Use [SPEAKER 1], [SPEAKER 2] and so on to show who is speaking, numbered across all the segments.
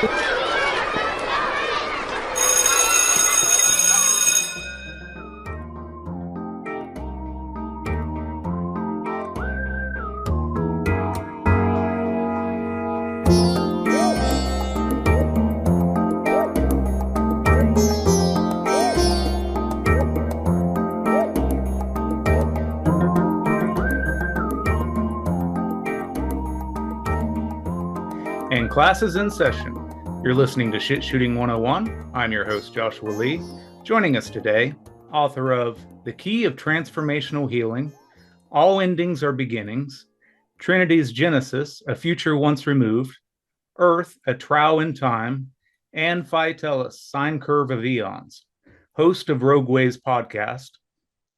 [SPEAKER 1] And class is in session. You're listening to Shit Shooting 101. I'm your host, Joshua Lee. Joining us today, author of The Key of Transformational Healing, All Endings Are Beginnings, Trinity's Genesis, A Future Once Removed, Earth, A Trough in Time, and Vitalis, Sine Curve of Eons. Host of Rogue Ways podcast,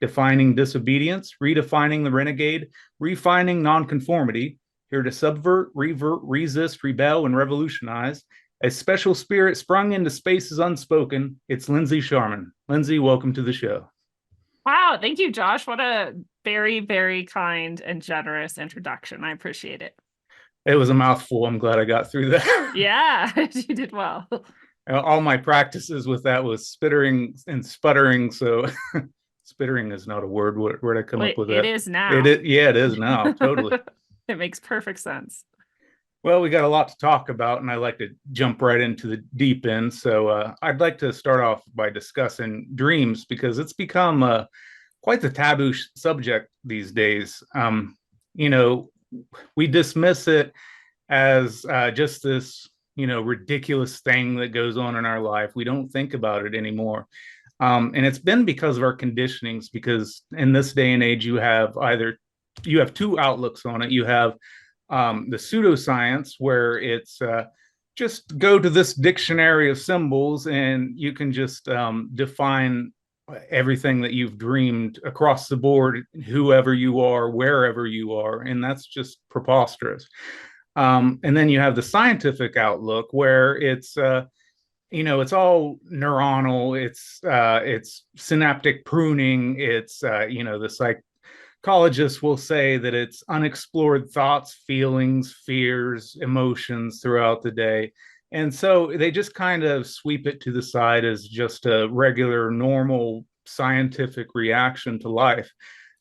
[SPEAKER 1] Defining Disobedience, Redefining the Renegade, Refining Nonconformity, here to subvert, revert, resist, rebel, and revolutionize. A special spirit sprung into spaces unspoken. It's Lindsey Scharmyn. Lindsey, welcome to the show.
[SPEAKER 2] Wow, thank you, Josh. What a very, very kind and generous introduction. I appreciate it.
[SPEAKER 1] It was a mouthful. I'm glad I got through that.
[SPEAKER 2] Yeah, you did well.
[SPEAKER 1] All my practices with that was spittering and sputtering, so spittering is not a word. Where'd I come up with that?
[SPEAKER 2] It is now.
[SPEAKER 1] It is now, totally.
[SPEAKER 2] It makes perfect sense.
[SPEAKER 1] Well, we got a lot to talk about, and I like to jump right into the deep end. So I'd like to start off by discussing dreams, because it's become quite the taboo subject these days. We dismiss it as just this, ridiculous thing that goes on in our life. We don't think about it anymore. And it's been because of our conditionings, because in this day and age, you have two outlooks on it. You have the pseudoscience, where it's just go to this dictionary of symbols and you can just define everything that you've dreamed across the board, whoever you are, wherever you are. And that's just preposterous. And then you have the scientific outlook, where it's it's all neuronal, it's synaptic pruning, it's the psychologists will say that it's unexplored thoughts, feelings, fears, emotions throughout the day. And so they just kind of sweep it to the side as just a regular, normal scientific reaction to life.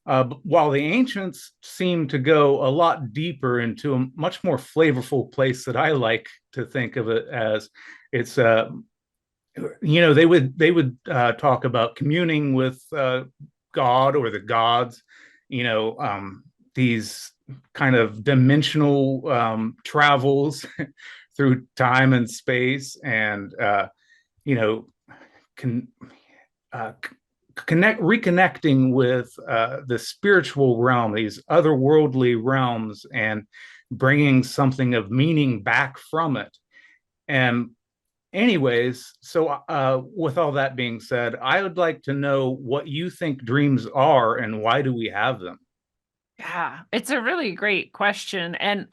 [SPEAKER 1] While the ancients seem to go a lot deeper into a much more flavorful place that I like to think of it as. It's they would talk about communing with God or the gods, these kind of dimensional travels through time and space, and reconnecting with the spiritual realm, these otherworldly realms, and bringing something of meaning back from it. And anyways, so with all that being said, I would like to know what you think dreams are and why do we have them?
[SPEAKER 2] Yeah, it's a really great question. And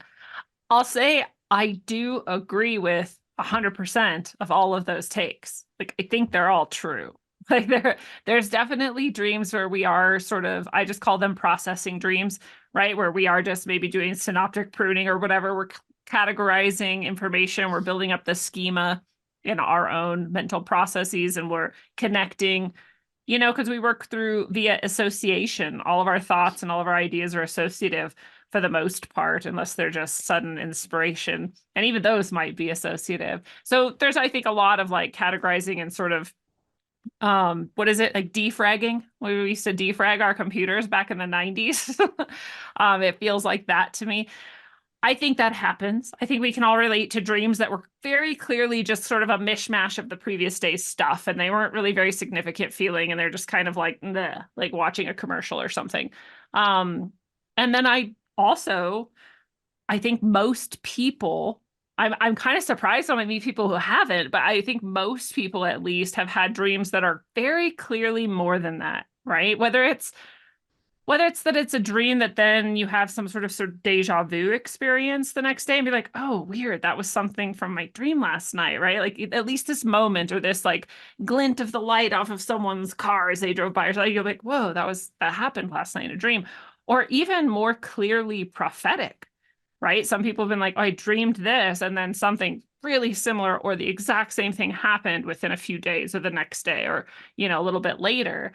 [SPEAKER 2] I'll say I do agree with 100% of all of those takes. Like, I think they're all true. Like there's definitely dreams where we are sort of, I just call them processing dreams, right? Where we are just maybe doing synaptic pruning or whatever. We're categorizing information. We're building up the schema in our own mental processes, and we're connecting, because we work through via association. All of our thoughts and all of our ideas are associative for the most part, unless they're just sudden inspiration. And even those might be associative. So there's, I think, a lot of like categorizing and sort of what is it, like defragging? We used to defrag our computers back in the 90s. It feels like that to me. I think that happens. I think we can all relate to dreams that were very clearly just sort of a mishmash of the previous day's stuff, and they weren't really very significant feeling, and they're just kind of like watching a commercial or something. And then I think most people, I'm kind of surprised when I meet people who haven't, but I think most people at least have had dreams that are very clearly more than that, right? Whether it's that it's a dream that then you have some sort of deja vu experience the next day and be like, oh, weird, that was something from my dream last night, right? Like at least this moment or this like glint of the light off of someone's car as they drove by, or something, you're like, whoa, that happened last night in a dream. Or even more clearly prophetic, right? Some people have been like, oh, I dreamed this, and then something really similar or the exact same thing happened within a few days or the next day or, a little bit later.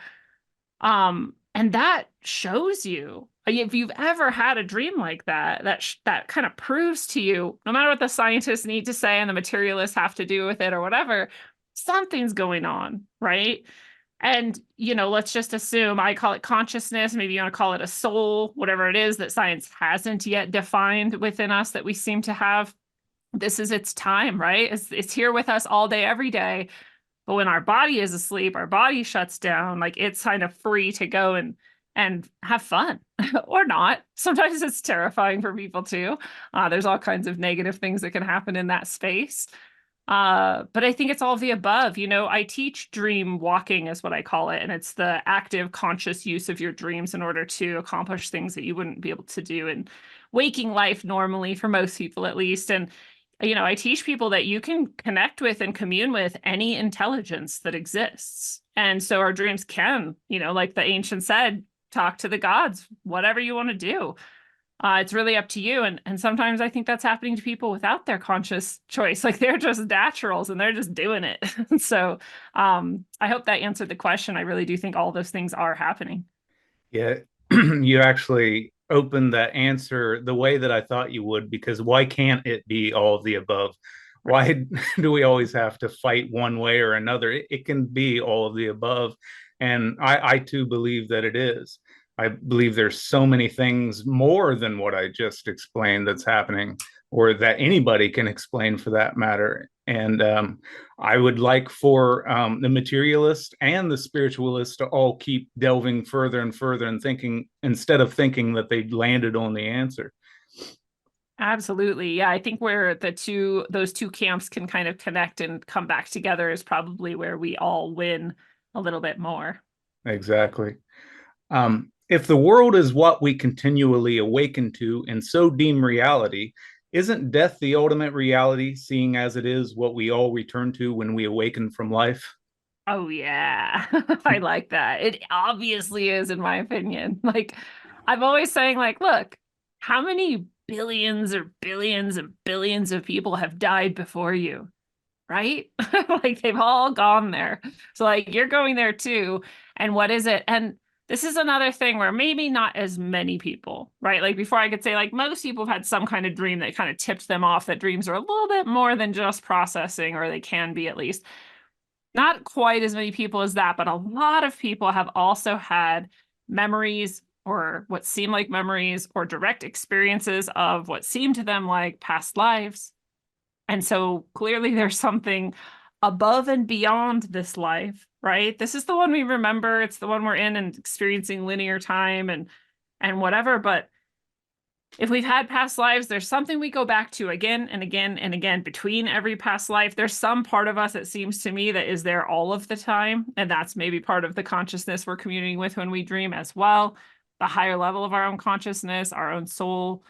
[SPEAKER 2] And that shows you, if you've ever had a dream like that, that kind of proves to you, no matter what the scientists need to say and the materialists have to do with it or whatever, something's going on, right? And, let's just assume, I call it consciousness, maybe you want to call it a soul, whatever it is that science hasn't yet defined within us that we seem to have. This is its time, right? It's here with us all day, every day. But when our body is asleep, our body shuts down, like it's kind of free to go and have fun or not. Sometimes it's terrifying for people too. There's all kinds of negative things that can happen in that space. But I think it's all of the above. I teach dream walking is what I call it. And it's the active conscious use of your dreams in order to accomplish things that you wouldn't be able to do in waking life normally, for most people at least. And I teach people that you can connect with and commune with any intelligence that exists. And so our dreams can, like the ancient said, talk to the gods, whatever you want to do. It's really up to you. And sometimes I think that's happening to people without their conscious choice. Like they're just naturals and they're just doing it. So I hope that answered the question. I really do think all those things are happening.
[SPEAKER 1] Yeah, you actually opened that answer the way that I thought you would, because why can't it be all of the above?
[SPEAKER 2] Right.
[SPEAKER 1] Why do we always have to fight one way or another? It can be all of the above. And I too believe that it is. I believe there's so many things more than what I just explained that's happening, or that anybody can explain for that matter. And I would like for the materialist and the spiritualist to all keep delving further and further and thinking, instead of thinking that they landed on the answer.
[SPEAKER 2] Absolutely. Yeah, I think where those two camps can kind of connect and come back together is probably where we all win a little bit more.
[SPEAKER 1] Exactly. If the world is what we continually awaken to and so deem reality, isn't death the ultimate reality, seeing as it is what we all return to when we awaken from life?
[SPEAKER 2] Oh yeah. I like that. It obviously is, in my opinion. Like I'm always saying, like, look, how many billions or billions and billions of people have died before you, right? Like they've all gone there. So like you're going there too. And what is it? And this is another thing where maybe not as many people, right? Like before I could say like most people have had some kind of dream that kind of tipped them off that dreams are a little bit more than just processing, or they can be at least. Not quite as many people as that, but a lot of people have also had memories or what seem like memories or direct experiences of what seemed to them like past lives. And so clearly there's something above and beyond this life, right? This is the one we remember. It's the one we're in and experiencing linear time and whatever. But if we've had past lives, there's something we go back to again and again and again between every past life. There's some part of us, it seems to me, that is there all of the time. And that's maybe part of the consciousness we're communing with when we dream as well. The higher level of our own consciousness, our own soul,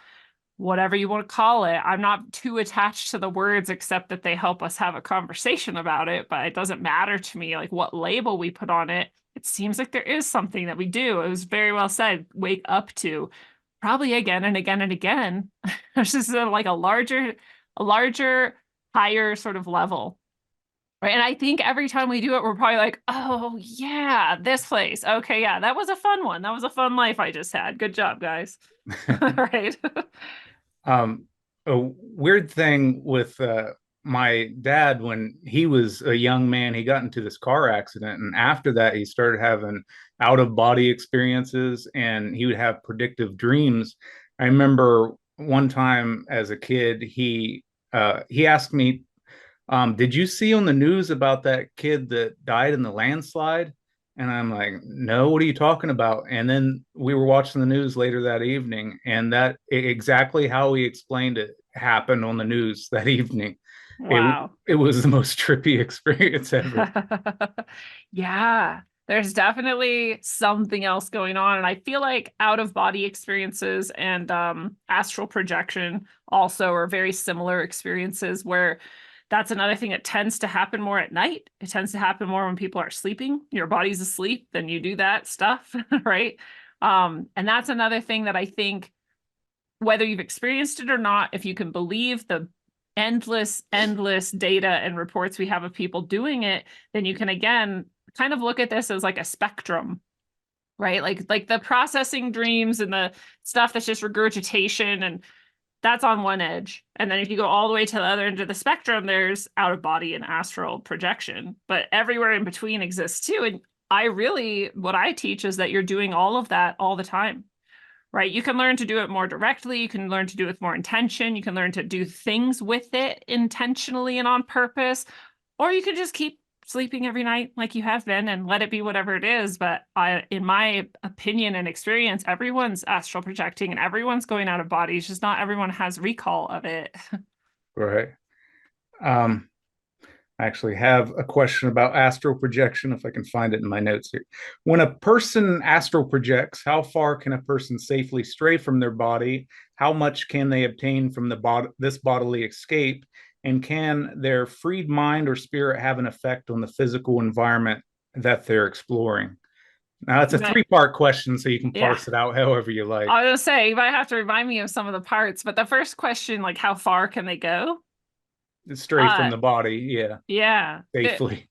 [SPEAKER 2] whatever you want to call it. I'm not too attached to the words except that they help us have a conversation about it, but it doesn't matter to me like what label we put on it. It seems like there is something that we do. It was very well said, wake up to probably again and again and again. There's just like a larger, higher sort of level. Right. And I think every time we do it, we're probably like, oh yeah, this place. Okay, yeah, that was a fun one. That was a fun life I just had. Good job, guys. Right.
[SPEAKER 1] A weird thing with my dad, when he was a young man, he got into this car accident, and after that he started having out of body experiences, and he would have predictive dreams. I remember one time as a kid, he asked me, did you see on the news about that kid that died in the landslide? And I'm like, no, what are you talking about? And then we were watching the news later that evening, and that exactly how he explained it happened on the news that evening. It
[SPEAKER 2] Wow.
[SPEAKER 1] it was the most trippy experience ever.
[SPEAKER 2] Yeah, there's definitely something else going on. And I feel like out of body experiences and astral projection also are very similar experiences where that's another thing that tends to happen more at night. It tends to happen more when people are sleeping. Your body's asleep, then you do that stuff, right? And that's another thing that I think, whether you've experienced it or not, if you can believe the endless data and reports we have of people doing it, then you can again kind of look at this as like a spectrum, right? Like the processing dreams and the stuff that's just regurgitation, and that's on one edge. And then if you go all the way to the other end of the spectrum, there's out of body and astral projection. But everywhere in between exists too. And what I teach is that you're doing all of that all the time, right? You can learn to do it more directly. You can learn to do it with more intention. You can learn to do things with it intentionally and on purpose, or you can just keep sleeping every night like you have been and let it be whatever it is. But in my opinion and experience, everyone's astral projecting and everyone's going out of body. It's just not everyone has recall of it.
[SPEAKER 1] Right. Um, I actually have a question about astral projection, if I can find it in my notes here. When a person astral projects, how far can a person safely stray from their body? How much can they obtain from this bodily escape? And can their freed mind or spirit have an effect on the physical environment that they're exploring? Now, it's a
[SPEAKER 2] But
[SPEAKER 1] three-part question, so you can
[SPEAKER 2] yeah,
[SPEAKER 1] parse it out however you like.
[SPEAKER 2] I was gonna say you might have to remind me of some of the parts. But the first question, like how far can they go?
[SPEAKER 1] Stray from
[SPEAKER 2] Uh,
[SPEAKER 1] the body, yeah,
[SPEAKER 2] yeah.
[SPEAKER 1] safely.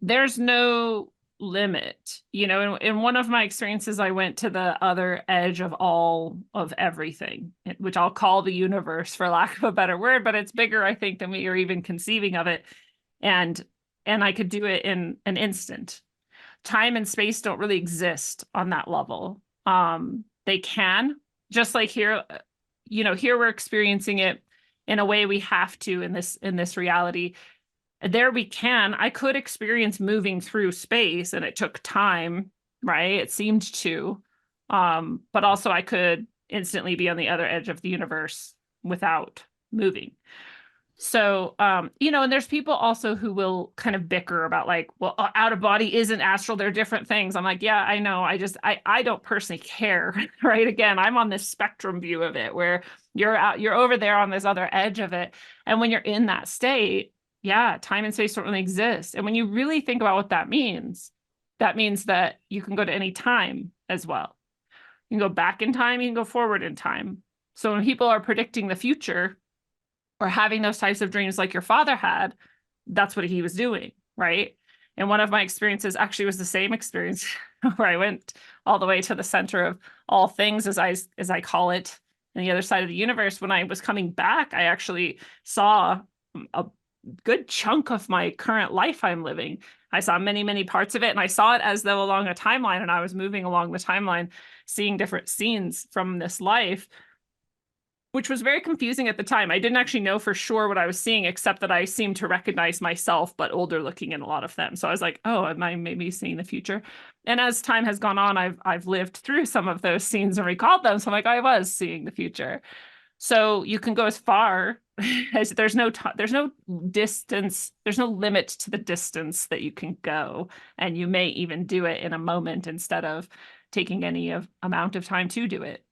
[SPEAKER 2] There's no limit. In one of my experiences, I went to the other edge of all of everything, which I'll call the universe for lack of a better word, but it's bigger, I think, than we are even conceiving of it. And I could do it in an instant. Time and space don't really exist on that level. They can, just like here, here we're experiencing it in a way we have to in this reality. There I could experience moving through space, and it took time, right? It seemed to. But also I could instantly be on the other edge of the universe without moving. So, and there's people also who will kind of bicker about like, well, out of body isn't astral. They're different things. I'm like, yeah, I know. I don't personally care, right? Again, I'm on this spectrum view of it where you're over there on this other edge of it. And when you're in that state, yeah, time and space don't really exist. And when you really think about what that means that you can go to any time as well. You can go back in time, you can go forward in time. So when people are predicting the future, or having those types of dreams like your father had, that's what he was doing, right? And one of my experiences actually was the same experience where I went all the way to the center of all things, as I call it, and the other side of the universe. When I was coming back, I actually saw a good chunk of my current life I'm living. I saw many, many parts of it, and I saw it as though along a timeline, and I was moving along the timeline, seeing different scenes from this life, which was very confusing at the time. I didn't actually know for sure what I was seeing, except that I seemed to recognize myself, but older looking in a lot of them. So I was like, oh, am I maybe seeing the future? And as time has gone on, I've lived through some of those scenes and recalled them. So I'm like, I was seeing the future. So you can go as far as there's no distance, there's no limit to the distance that you can go, and you may even do it in a moment instead of taking any amount of time to do it.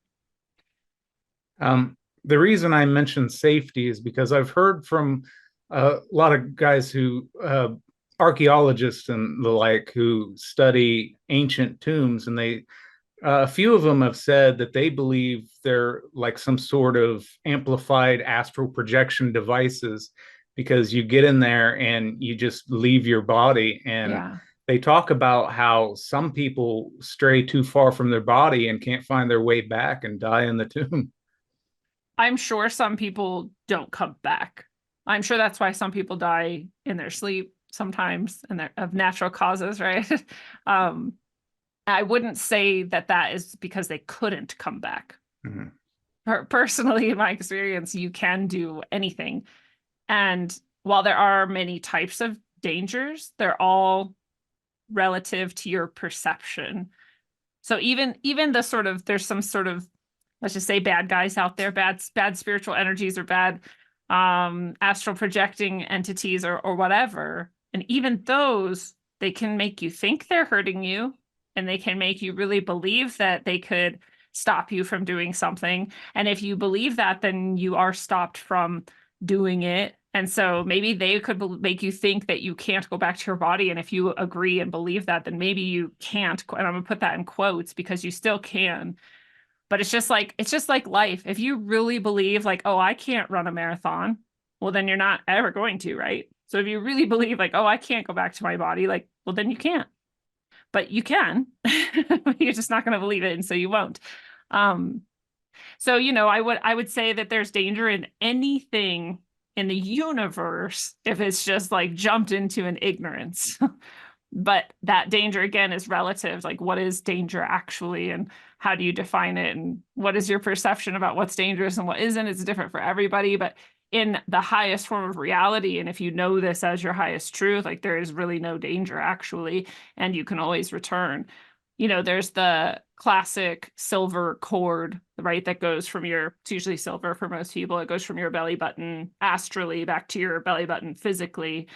[SPEAKER 1] The reason I mentioned safety is because I've heard from a lot of guys who, archaeologists and the like, who study ancient tombs, and a few of them have said that they believe they're like some sort of amplified astral projection devices, because you get in there and you just leave your body. And
[SPEAKER 2] Yeah.
[SPEAKER 1] they talk about how some people stray too far from their body and can't find their way back and die in the tomb.
[SPEAKER 2] I'm sure some people don't come back. I'm sure that's why some people die in their sleep sometimes, and they're of natural causes, right? um, I wouldn't say that is because they couldn't come back.
[SPEAKER 1] Mm-hmm.
[SPEAKER 2] Personally, in my experience, you can do anything. And while there are many types of dangers, they're all relative to your perception. So even the sort of, there's some sort of, let's just say, bad guys out there, bad spiritual energies, or bad astral projecting entities, or whatever. And even those, they can make you think they're hurting you, and they can make you really believe that they could stop you from doing something. And if you believe that, then you are stopped from doing it. And so maybe they could make you think that you can't go back to your body. And if you agree and believe that, then maybe you can't. And I'm gonna put that in quotes, because you still can. But it's just like life. If you really believe like, oh, I can't run a marathon, well, then you're not ever going to, right? So if you really believe like, oh, I can't go back to my body, like, well, then you can't. But you can. You're just not going to believe it, and so you won't. Um, so I would say that there's danger in anything in the universe if it's just like jumped into an ignorance. But that danger again is relative. Like, what is danger actually, and how do you define it, and what is your perception about what's dangerous and what isn't? It's different for everybody. But in the highest form of reality, and if you know this as your highest truth, like there is really no danger actually, and you can always return. There's the classic silver cord, right? That goes from it's usually silver for most people. It goes from your belly button astrally back to your belly button physically.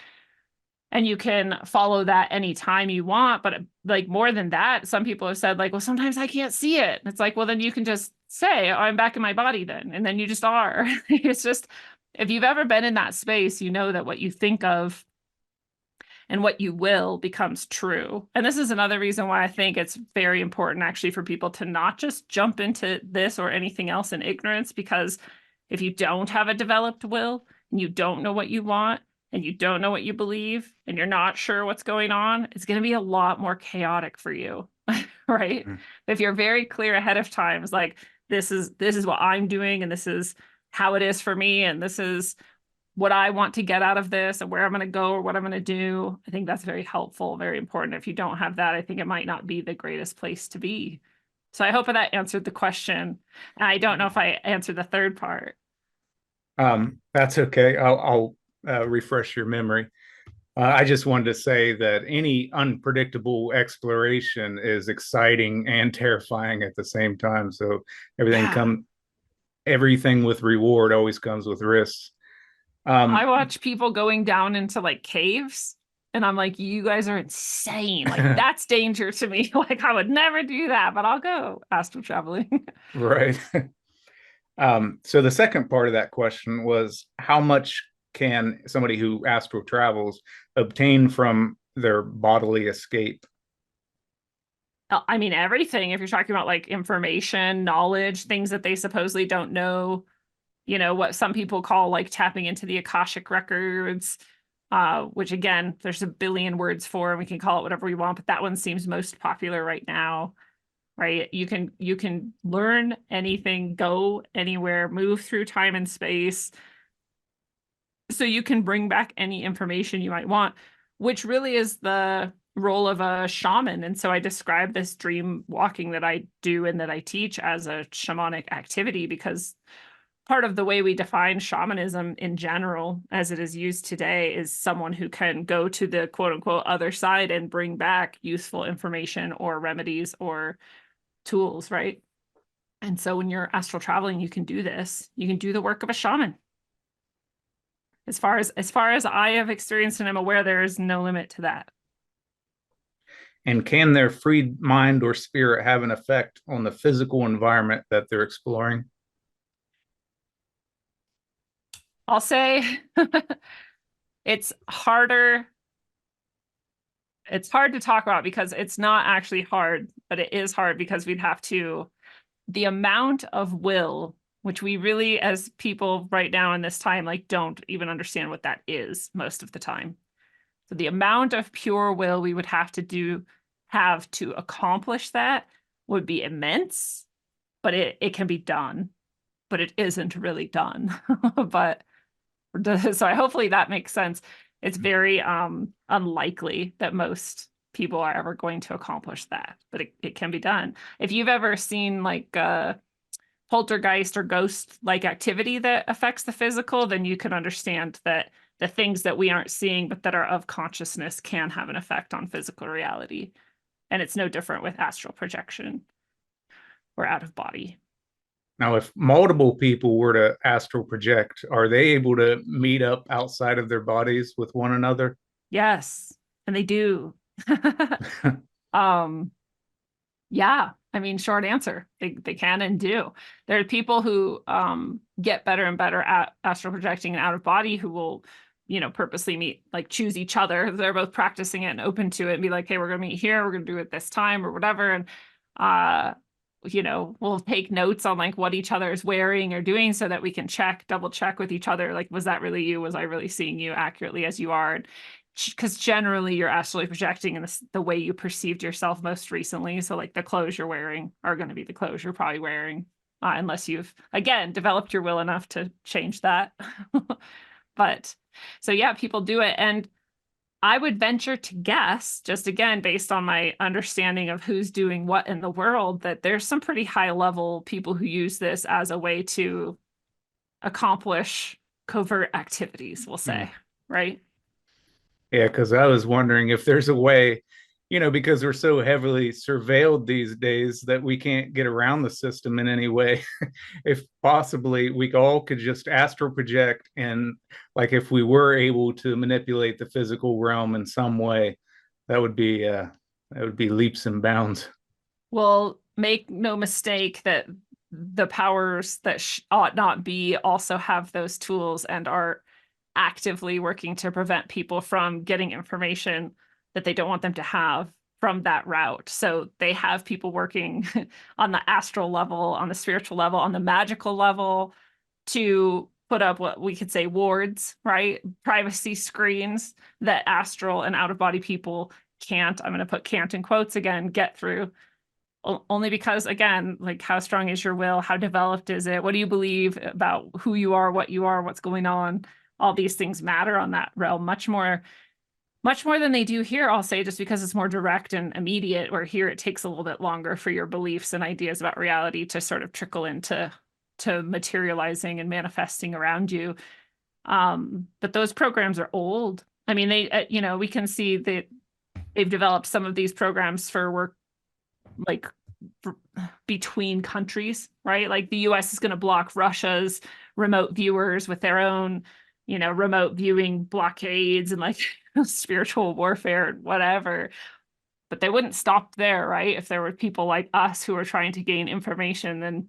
[SPEAKER 2] And you can follow that anytime you want. But like more than that, some people have said like, well, sometimes I can't see it. It's like, well, then you can just say, oh, I'm back in my body then. And then you just are. It's just, if you've ever been in that space, you know that what you think of and what you will becomes true. And this is another reason why I think it's very important actually for people to not just jump into this or anything else in ignorance, because if you don't have a developed will and you don't know what you want and you don't know what you believe and you're not sure what's going on, it's going to be a lot more chaotic for you, right?
[SPEAKER 1] Mhm.
[SPEAKER 2] If you're very clear ahead of time, it's like, this is what I'm doing and this is how it is for me and this is what I want to get out of this and where I'm going to go or what I'm going to do. I think that's very helpful, very important. If you don't have that, I think it might not be the greatest place to be. So I hope that answered the question. And I don't know if I answered the third part.
[SPEAKER 1] That's okay. I'll refresh your memory. I just wanted to say that any unpredictable exploration is exciting and terrifying at the same time. So everything
[SPEAKER 2] Yeah.
[SPEAKER 1] come everything with reward always comes with risks.
[SPEAKER 2] I
[SPEAKER 1] Um,
[SPEAKER 2] watch people going down into like caves and I'm like, you guys are insane. Like that's danger to me. Like I would never do that, but I'll go astral traveling.
[SPEAKER 1] right. So the second part of that question was how much can somebody who astral travels obtain from their bodily escape?
[SPEAKER 2] I mean, everything. If you're talking about like information, knowledge, things that they supposedly don't know, what some people call like tapping into the Akashic records, which again, there's a billion words for, and we can call it whatever we want, but that one seems most popular right now, right? You can learn anything, go anywhere, move through time and space. So you can bring back any information you might want, which really is the role of a shaman. And so I describe this dream walking that I do and that I teach as a shamanic activity, because part of the way we define shamanism in general, as it is used today, is someone who can go to the quote unquote other side and bring back useful information or remedies or tools, right? And so when you're astral traveling, you can do this. You can do the work of a shaman. As far as I have experienced and I'm aware, there is no limit to that.
[SPEAKER 1] And can their free mind or spirit have an effect on the physical environment that they're exploring?
[SPEAKER 2] I'll say it's harder. It's hard to talk about because it's not actually hard, but it is hard because the amount of will, which we really, as people right now in this time, like don't even understand what that is most of the time. So the amount of pure will we would have to accomplish that would be immense, but it can be done, but it isn't really done. But so hopefully that makes sense. It's very unlikely that most people are ever going to accomplish that, but it can be done. If you've ever seen like poltergeist or ghost like activity that affects the physical, then you can understand that the things that we aren't seeing but that are of consciousness can have an effect on physical reality. And it's no different with astral projection or out of body.
[SPEAKER 1] Now, if multiple people were to astral project, are they able to meet up outside of their bodies with one another?
[SPEAKER 2] Yes, and they do. um Yeah, I mean, short answer, they can and do. There are people who get better and better at astral projecting and out of body who will, purposely meet, like choose each other. They're both practicing it and open to it and be like, hey, we're gonna meet here, we're gonna do it this time or whatever. And we'll take notes on like what each other is wearing or doing so that we can double check with each other. Like, was that really you? Was I really seeing you accurately as you are? Because generally you're astrally projecting in the way you perceived yourself most recently. So like the clothes you're wearing are going to be the clothes you're probably wearing, unless you've, again, developed your will enough to change that. But so yeah, people do it. And I would venture to guess, just again, based on my understanding of who's doing what in the world, that there's some pretty high level people who use this as a way to accomplish covert activities, we'll
[SPEAKER 1] Hmm.
[SPEAKER 2] say, right?
[SPEAKER 1] Yeah, because I was wondering if there's a way, because we're so heavily surveilled these days that we can't get around the system in any way. If possibly we all could just astral project, and like if we were able to manipulate the physical realm in some way, that would be leaps and bounds.
[SPEAKER 2] Well, make no mistake that the powers that ought not be also have those tools and are actively working to prevent people from getting information that they don't want them to have from that route. So they have people working on the astral level, on the spiritual level, on the magical level to put up what we could say wards, right? Privacy screens that astral and out of body people can't, I'm going to put can't in quotes again, get through. Only because, again, like how strong is your will? How developed is it? What do you believe about who you are, what's going on? All these things matter on that realm much more than they do here, I'll say, just because it's more direct and immediate, where here it takes a little bit longer for your beliefs and ideas about reality to sort of trickle into materializing and manifesting around you. But those programs are old. I mean, we can see that they've developed some of these programs for work like between countries, right? Like the US is going to block Russia's remote viewers with their own, remote viewing blockades and like spiritual warfare and whatever. But they wouldn't stop there, right? If there were people like us who were trying to gain information, then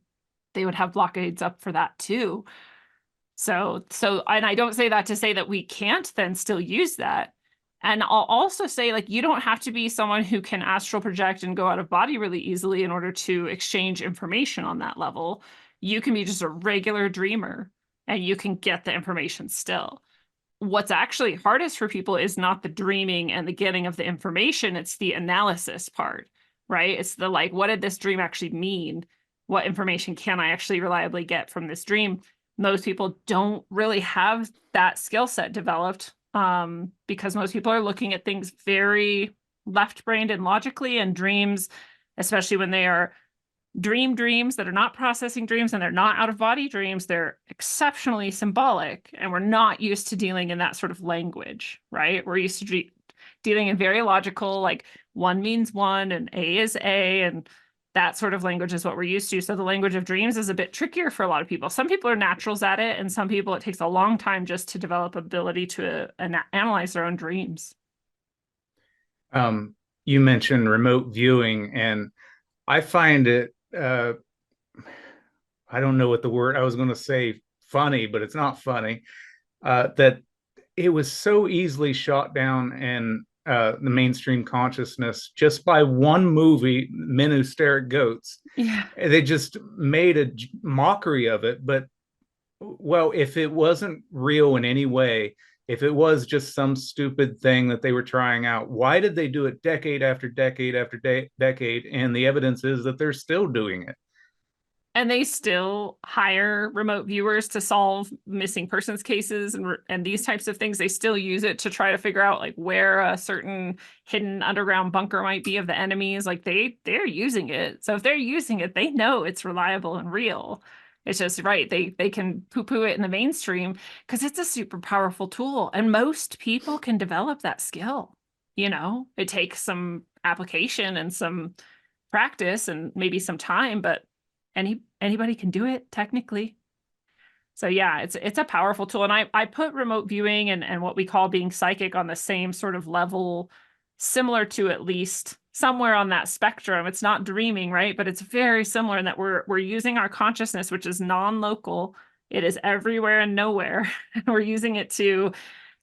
[SPEAKER 2] they would have blockades up for that too. So, and I don't say that to say that we can't then still use that. And I'll also say, like, you don't have to be someone who can astral project and go out of body really easily in order to exchange information on that level. You can be just a regular dreamer and you can get the information still. What's actually hardest for people is not the dreaming and the getting of the information, it's the analysis part, right? It's the like, what did this dream actually mean? What information can I actually reliably get from this dream? Most people don't really have that skill set developed because most people are looking at things very left-brained and logically, and dreams, especially when they are dreams that are not processing dreams and they're not out of body dreams, they're exceptionally symbolic, and we're not used to dealing in that sort of language, right? We're used to dealing in very logical, like one means one and A is A, and that sort of language is what we're used to. So the language of dreams is a bit trickier for a lot of people. Some people are naturals at it, and some people it takes a long time just to develop ability to analyze their own dreams.
[SPEAKER 1] You mentioned remote viewing, and I find it, I don't know what the word I was going to say, funny, but it's not funny, that it was so easily shot down in the mainstream consciousness just by one movie, Men Who Stare at Goats.
[SPEAKER 2] Yeah.
[SPEAKER 1] They just made a mockery of it. But, well, if it wasn't real in any way, if it was just some stupid thing that they were trying out, why did they do it decade after decade after decade? And the evidence is that they're still doing it.
[SPEAKER 2] And they still hire remote viewers to solve missing persons cases and these types of things. They still use it to try to figure out like where a certain hidden underground bunker might be of the enemies. Like they're using it. So if they're using it, they know it's reliable and real. It's just right. They can poo-poo it in the mainstream because it's a super powerful tool. And most people can develop that skill. It takes some application and some practice and maybe some time, but anybody can do it technically. So yeah, it's a powerful tool. And I put remote viewing and what we call being psychic on the same sort of level, similar to at least somewhere on that spectrum. It's not dreaming, right? But it's very similar in that we're using our consciousness, which is non-local. It is everywhere and nowhere. We're using it to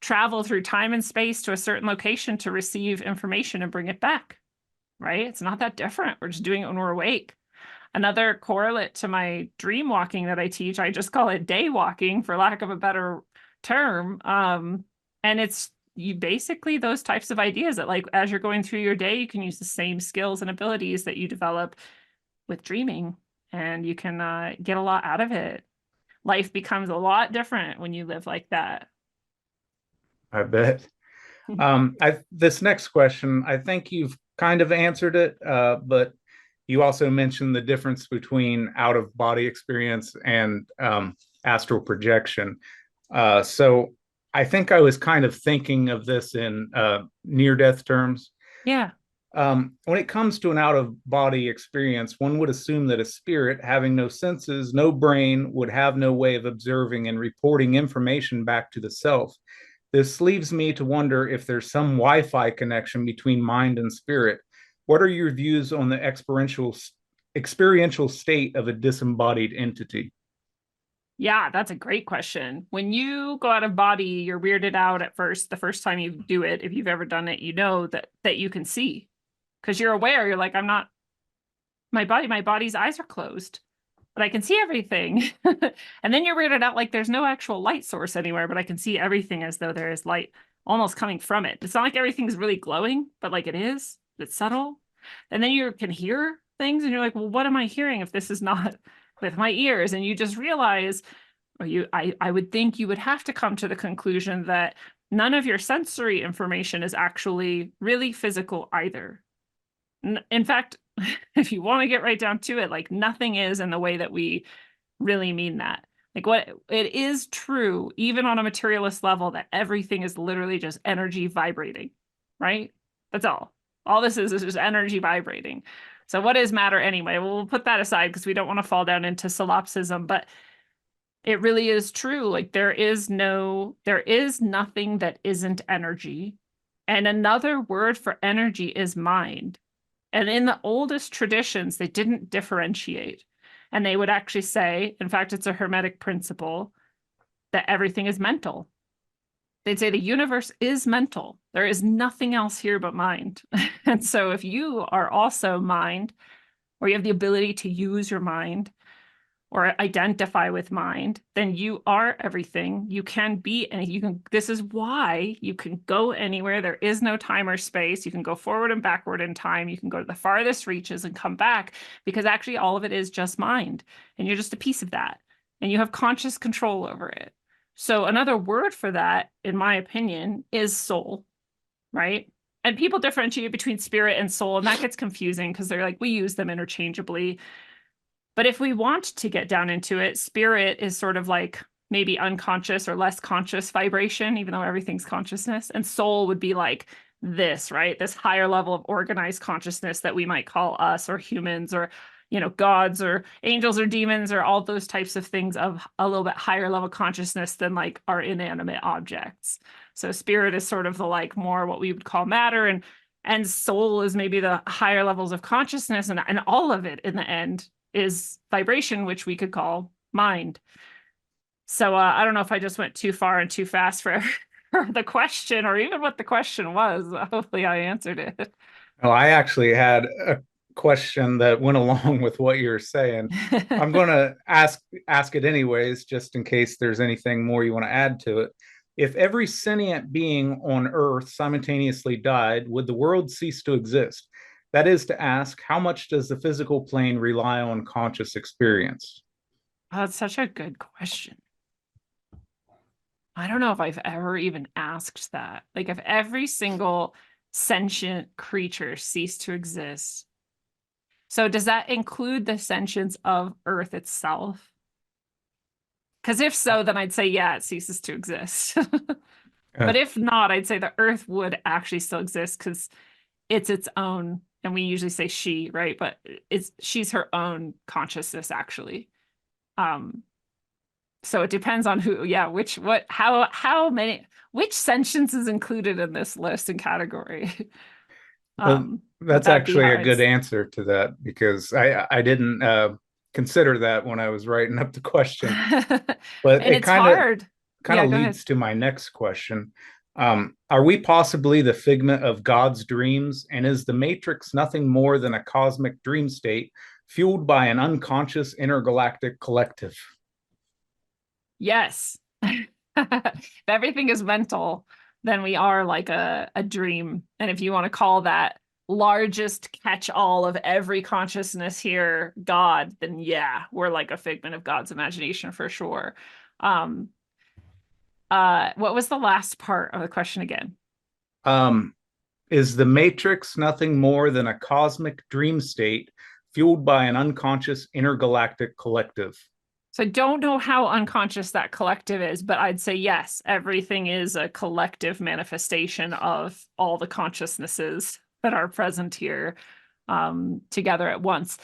[SPEAKER 2] travel through time and space to a certain location to receive information and bring it back, right? It's not that different. We're just doing it when we're awake. Another correlate to my dream walking that I teach, I just call it day walking for lack of a better term. And it's you basically those types of ideas that like as you're going through your day, you can use the same skills and abilities that you develop with dreaming, and you can get a lot out of it. Life becomes a lot different when you live like that.
[SPEAKER 1] I bet. This next question, I think you've kind of answered it, but you also mentioned the difference between out of body experience and astral projection. So I think I was kind of thinking of this in near death terms.
[SPEAKER 2] Yeah.
[SPEAKER 1] When it comes to an out of body experience, one would assume that a spirit having no senses, no brain, would have no way of observing and reporting information back to the self. This leaves me to wonder if there's some Wi-Fi connection between mind and spirit. What are your views on the experiential state of a disembodied entity?
[SPEAKER 2] Yeah, that's a great question. When you go out of body, you're weirded out at first. The first time you do it, if you've ever done it, you know that you can see because you're aware. You're like, I'm not my body's eyes are closed, but I can see everything. And then you're weirded out like there's no actual light source anywhere, but I can see everything as though there is light almost coming from it. It's not like everything's really glowing, but like it is. It's subtle. And then you can hear things and you're like, well, what am I hearing if this is not with my ears? And you just realize, I would think you would have to come to the conclusion that none of your sensory information is actually really physical either. In fact, if you want to get right down to it, like nothing is in the way that we really mean that. Like what it is true, even on a materialist level, that everything is literally just energy vibrating, right? That's all. All this is just energy vibrating. So what is matter anyway? Well, we'll put that aside because we don't want to fall down into solipsism, but it really is true. Like there is nothing that isn't energy. And another word for energy is mind. And in the oldest traditions, they didn't differentiate. And they would actually say, in fact, it's a Hermetic principle, that everything is mental. They'd say the universe is mental. There is nothing else here but mind. And so if you are also mind, or you have the ability to use your mind, or identify with mind, then you are everything. You can be, and you can, this is why you can go anywhere. There is no time or space. You can go forward and backward in time. You can go to the farthest reaches and come back because actually all of it is just mind. And you're just a piece of that. And you have conscious control over it. So another word for that, in my opinion, is soul, right? And people differentiate between spirit and soul, and that gets confusing because they're like, we use them interchangeably. But if we want to get down into it, spirit is sort of like maybe unconscious or less conscious vibration, even though everything's consciousness. And soul would be like this, right? This higher level of organized consciousness that we might call us or humans or, gods or angels or demons or all those types of things of a little bit higher level consciousness than like our inanimate objects. So spirit is sort of the like more what we would call matter, and soul is maybe the higher levels of consciousness, and all of it in the end is vibration, which we could call mind. So I don't know if I just went too far and too fast for the question or even what the question was. Hopefully I answered it.
[SPEAKER 1] Well, I actually had a question that went along with what you're saying. I'm going to ask it anyways, just in case there's anything more you want to add to it. If every sentient being on Earth simultaneously died, would the world cease to exist? That is to ask, how much does the physical plane rely on conscious experience?
[SPEAKER 2] Oh, that's such a good question. I don't know if I've ever even asked that. Like, if every single sentient creature ceased to exist. So, does that include the sentience of Earth itself? Because if so, then I'd say, yeah, it ceases to exist. But if not, I'd say the Earth would actually still exist because it's its own, and we usually say she, right? But she's her own consciousness actually. So it depends on who, yeah, how many, which sentience is included in this list and category.
[SPEAKER 1] That's actually a good answer to that because I didn't consider that when I was writing up the question, but
[SPEAKER 2] and
[SPEAKER 1] it
[SPEAKER 2] it's hard.
[SPEAKER 1] Kind of leads to my next question. Are we possibly the figment of God's dreams? And is the Matrix nothing more than a cosmic dream state fueled by an unconscious intergalactic collective.
[SPEAKER 2] Yes. If everything is mental, then we are like a dream. And if you want to call that largest catch-all of every consciousness here God, then yeah, we're like a figment of God's imagination for sure. Um, what was the last part of the question again?
[SPEAKER 1] Um, is the Matrix nothing more than a cosmic dream state fueled by an unconscious intergalactic collective?
[SPEAKER 2] So I don't know how unconscious that collective is, but I'd say yes, everything is a collective manifestation of all the consciousnesses that are present here together at once.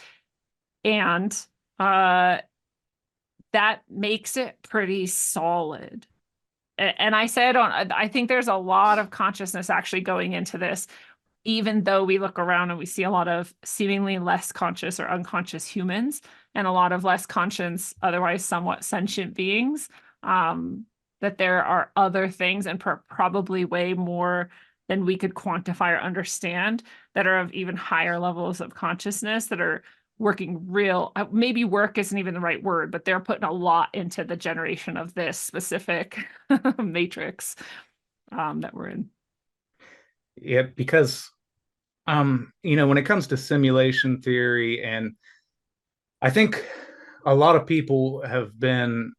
[SPEAKER 2] And uh, that makes it pretty solid. And I say I think there's a lot of consciousness actually going into this, even though we look around and we see a lot of seemingly less conscious or unconscious humans and a lot of less conscious, otherwise somewhat sentient beings, that there are other things and probably way more than we could quantify or understand that are of even higher levels of consciousness that are working real, maybe work isn't even the right word, but they're putting a lot into the generation of this specific matrix that we're in.
[SPEAKER 1] Yeah, because when it comes to simulation theory, and I think a lot of people have been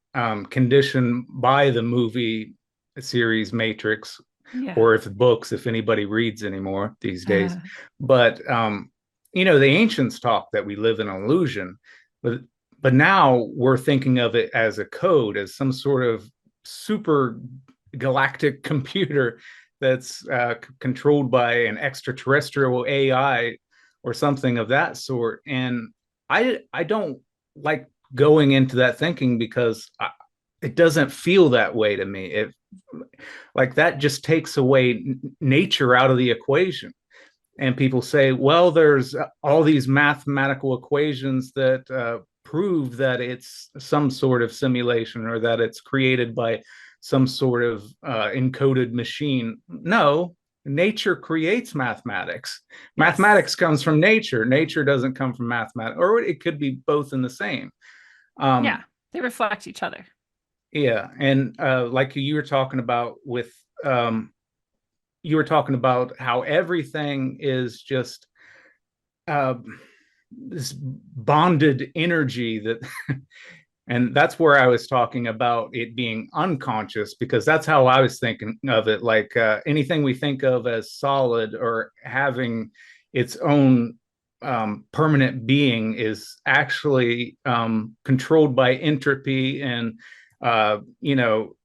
[SPEAKER 1] conditioned by the movie series Matrix,
[SPEAKER 2] Yeah.
[SPEAKER 1] or if books, if anybody reads anymore these days. But the ancients talk that we live in an illusion, but now we're thinking of it as a code, as some sort of super galactic computer that's controlled by an extraterrestrial AI or something of that sort. And I don't like going into that thinking because it doesn't feel that way to me. It like that just takes away nature out of the equation. And people say, well, there's all these mathematical equations that prove that it's some sort of simulation or that it's created by some sort of encoded machine. No, nature creates mathematics.
[SPEAKER 2] Yes.
[SPEAKER 1] Mathematics comes from nature. Nature doesn't come from mathematics, or it could be both in the same.
[SPEAKER 2] Yeah, they reflect each other.
[SPEAKER 1] Yeah, and like you were talking about with you were talking about how everything is just uh, this bonded energy that and that's where I was talking about it being unconscious, because that's how I was thinking of it, like anything we think of as solid or having its own permanent being is actually controlled by entropy and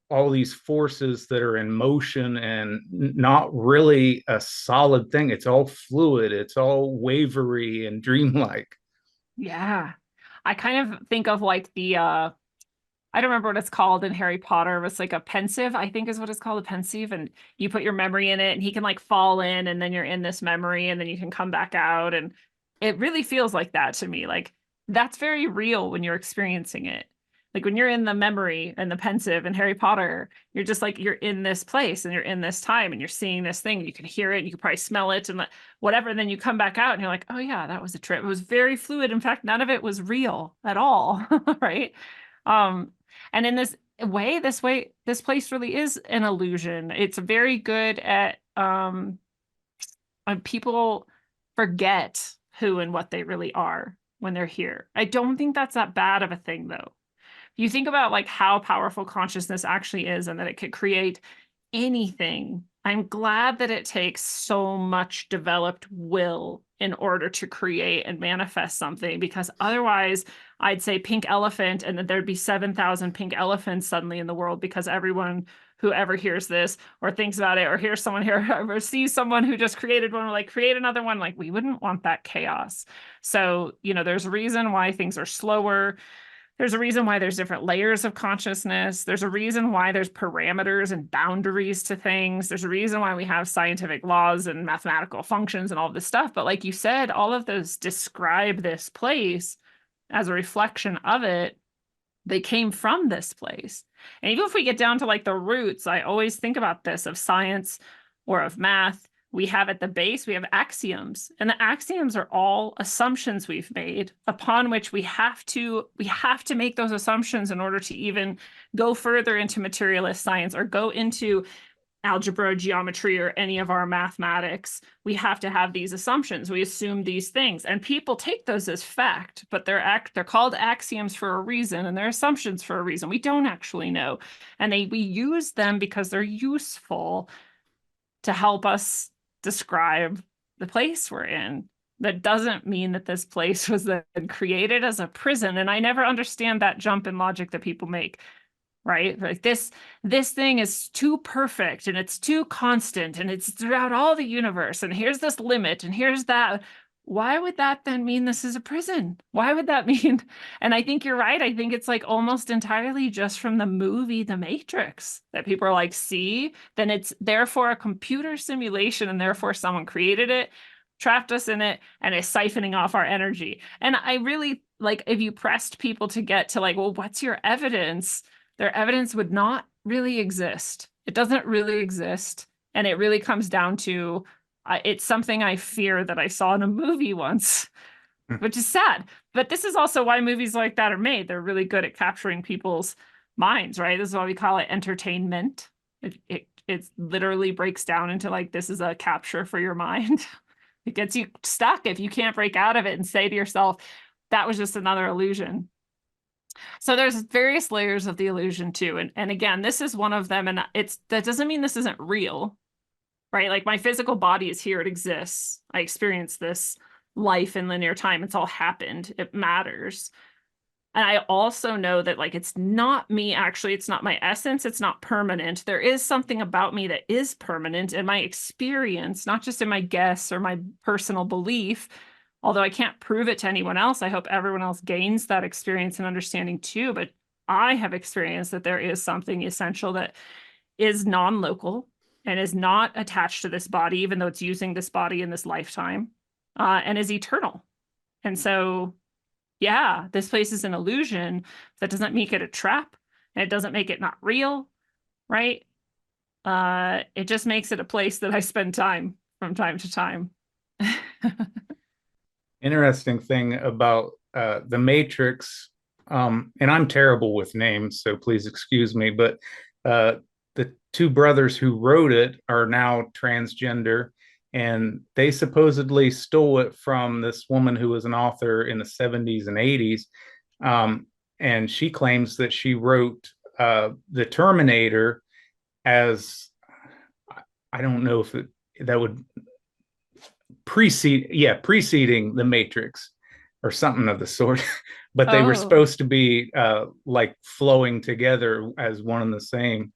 [SPEAKER 1] all these forces that are in motion and not really a solid thing. It's all fluid, it's all wavery and dreamlike.
[SPEAKER 2] Yeah. I kind of think of like the I don't remember what it's called in Harry Potter. It's like a pensive, I think is what it's called, a pensive. And you put your memory in it and he can like fall in and then you're in this memory and then you can come back out. And it really feels like that to me. Like that's very real when you're experiencing it. Like when you're in the memory and the pensive in Harry Potter, you're just like you're in this place and you're in this time and you're seeing this thing and you can hear it and you can probably smell it and whatever. And then you come back out and you're like, oh yeah, that was a trip. It was very fluid. In fact, none of it was real at all. Right. Um, and in this place really is an illusion. It's very good at people forget who and what they really are when they're here. I don't think that's that bad of a thing though. You think about like how powerful consciousness actually is and that it could create anything. I'm glad that it takes so much developed will in order to create and manifest something, because otherwise I'd say pink elephant and then there'd be 7,000 pink elephants suddenly in the world, because everyone who ever hears this or thinks about it or hears someone here or sees someone who just created one, like create another one, like we wouldn't want that chaos. So, there's a reason why things are slower. There's a reason why there's different layers of consciousness. There's a reason why there's parameters and boundaries to things. There's a reason why we have scientific laws and mathematical functions and all this stuff. But like you said, all of those describe this place as a reflection of it. They came from this place. And even if we get down to like the roots, I always think about this of science or of math we have at the base, we have axioms. And the axioms are all assumptions we've made upon which we have to make those assumptions in order to even go further into materialist science or go into algebra, geometry, or any of our mathematics. We have to have these assumptions. We assume these things, and people take those as fact, but they're called axioms for a reason, and they're assumptions for a reason. We don't actually know, and we use them because they're useful to help us describe the place we're in. That doesn't mean that this place was then created as a prison, and I never understand that jump in logic that people make. Right? Like this thing is too perfect and it's too constant and it's throughout all the universe. And here's this limit and here's that. Why would that then mean this is a prison? Why would that mean? And I think you're right. I think it's like almost entirely just from the movie The Matrix that people are like, see, then it's therefore a computer simulation and therefore someone created it, trapped us in it, and is siphoning off our energy. And I really like if you pressed people to get to like, well, what's your evidence? Their evidence would not really exist. It doesn't really exist. And it really comes down to it's something I fear that I saw in a movie once, which is sad. But this is also why movies like that are made. They're really good at capturing people's minds, right? This is why we call it entertainment. It literally breaks down into like, this is a capture for your mind. It gets you stuck if you can't break out of it and say to yourself, that was just another illusion. So there's various layers of the illusion too. And again, this is one of them. And that doesn't mean this isn't real, right? Like my physical body is here. It exists. I experience this life in linear time. It's all happened. It matters. And I also know that like, it's not me, actually, it's not my essence. It's not permanent. There is something about me that is permanent in my experience, not just in my guess or my personal belief. Although I can't prove it to anyone else, I hope everyone else gains that experience and understanding too. But I have experienced that there is something essential that is non-local and is not attached to this body, even though it's using this body in this lifetime, and is eternal. And so, yeah, this place is an illusion. That doesn't make it a trap, and it doesn't make it not real, right? It just makes it a place that I spend time from time to time.
[SPEAKER 1] Interesting thing about the Matrix, and I'm terrible with names, so please excuse me, but the two brothers who wrote it are now transgender, and they supposedly stole it from this woman who was an author in the 70s and 80s. And she claims that she wrote the Terminator as, I don't know if that would preceding the Matrix or something of the sort. But they were supposed to be like flowing together as one and the same.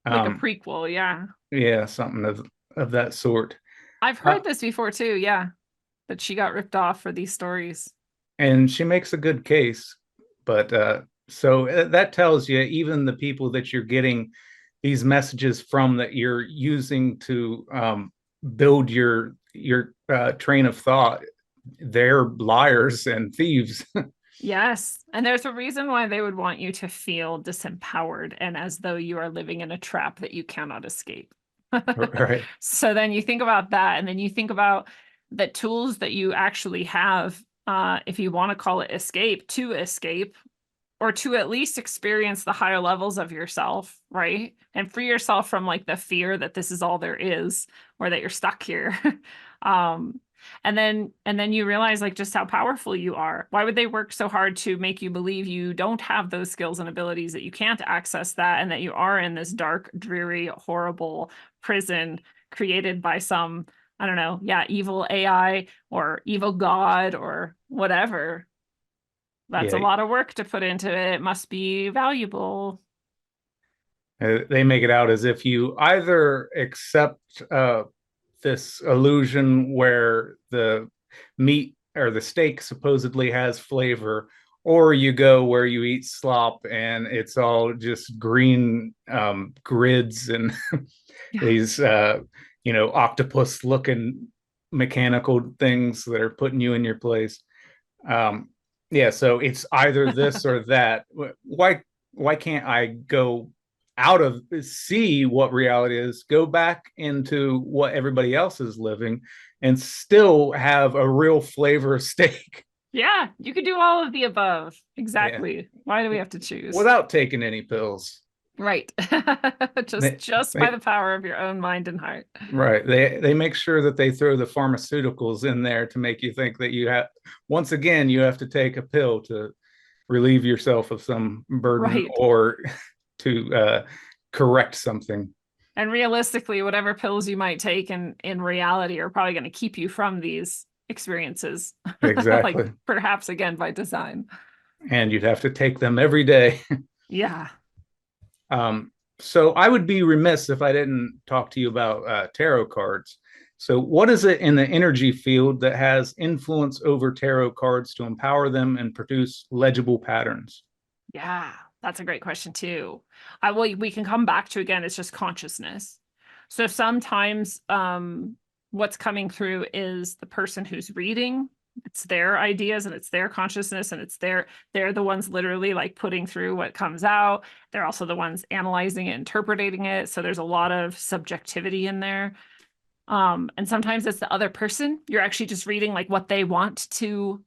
[SPEAKER 2] Like a prequel, yeah.
[SPEAKER 1] Yeah, something of that sort.
[SPEAKER 2] I've heard this before too, yeah. That she got ripped off for these stories.
[SPEAKER 1] And she makes a good case. But so that tells you, even the people that you're getting these messages from, that you're using to build your train of thought, they're liars and thieves.
[SPEAKER 2] Yes. And there's a reason why they would want you to feel disempowered and as though you are living in a trap that you cannot escape.
[SPEAKER 1] Right.
[SPEAKER 2] So then you think about that, and then you think about the tools that you actually have, if you want to call it escape, or to at least experience the higher levels of yourself, right? And free yourself from like the fear that this is all there is, or that you're stuck here. And then you realize like just how powerful you are. Why would they work so hard to make you believe you don't have those skills and abilities, that you can't access that, and that you are in this dark, dreary, horrible prison created by some, I don't know, yeah, evil AI or evil God or whatever? That's a lot of work to put into it. It must be valuable.
[SPEAKER 1] They make it out as if you either accept this illusion where the meat or the steak supposedly has flavor, or you go where you eat slop and it's all just green grids and these octopus looking mechanical things that are putting you in your place. Yeah, so it's either this or that. Why can't I go out of see what reality is, go back into what everybody else is living, and still have a real flavor of steak.
[SPEAKER 2] Yeah, you could do all of the above.
[SPEAKER 1] Yeah,
[SPEAKER 2] Exactly. Why do we have to choose?
[SPEAKER 1] without taking any pills.
[SPEAKER 2] Right. just
[SPEAKER 1] They,
[SPEAKER 2] just by
[SPEAKER 1] they
[SPEAKER 2] the power of your own mind and heart.
[SPEAKER 1] right. They make sure that they throw the pharmaceuticals in there to make you think that you have once again you have to take a pill to relieve yourself of some burden
[SPEAKER 2] Right.
[SPEAKER 1] or to correct something.
[SPEAKER 2] And realistically, whatever pills you might take in reality are probably going to keep you from these experiences. Like
[SPEAKER 1] Exactly.
[SPEAKER 2] perhaps again by design.
[SPEAKER 1] And you'd have to take them every day.
[SPEAKER 2] Yeah.
[SPEAKER 1] So I would be remiss if I didn't talk to you about tarot cards. So, what is it in the energy field that has influence over tarot cards to empower them and produce legible patterns?
[SPEAKER 2] Yeah, that's a great question too. I will we can come back to again, it's just consciousness. So sometimes what's coming through is the person who's reading, it's their ideas and it's their consciousness and they're the ones literally like putting through what comes out. They're also the ones analyzing it, interpreting it. So there's a lot of subjectivity in there. And sometimes it's the other person. You're actually just reading like what they want to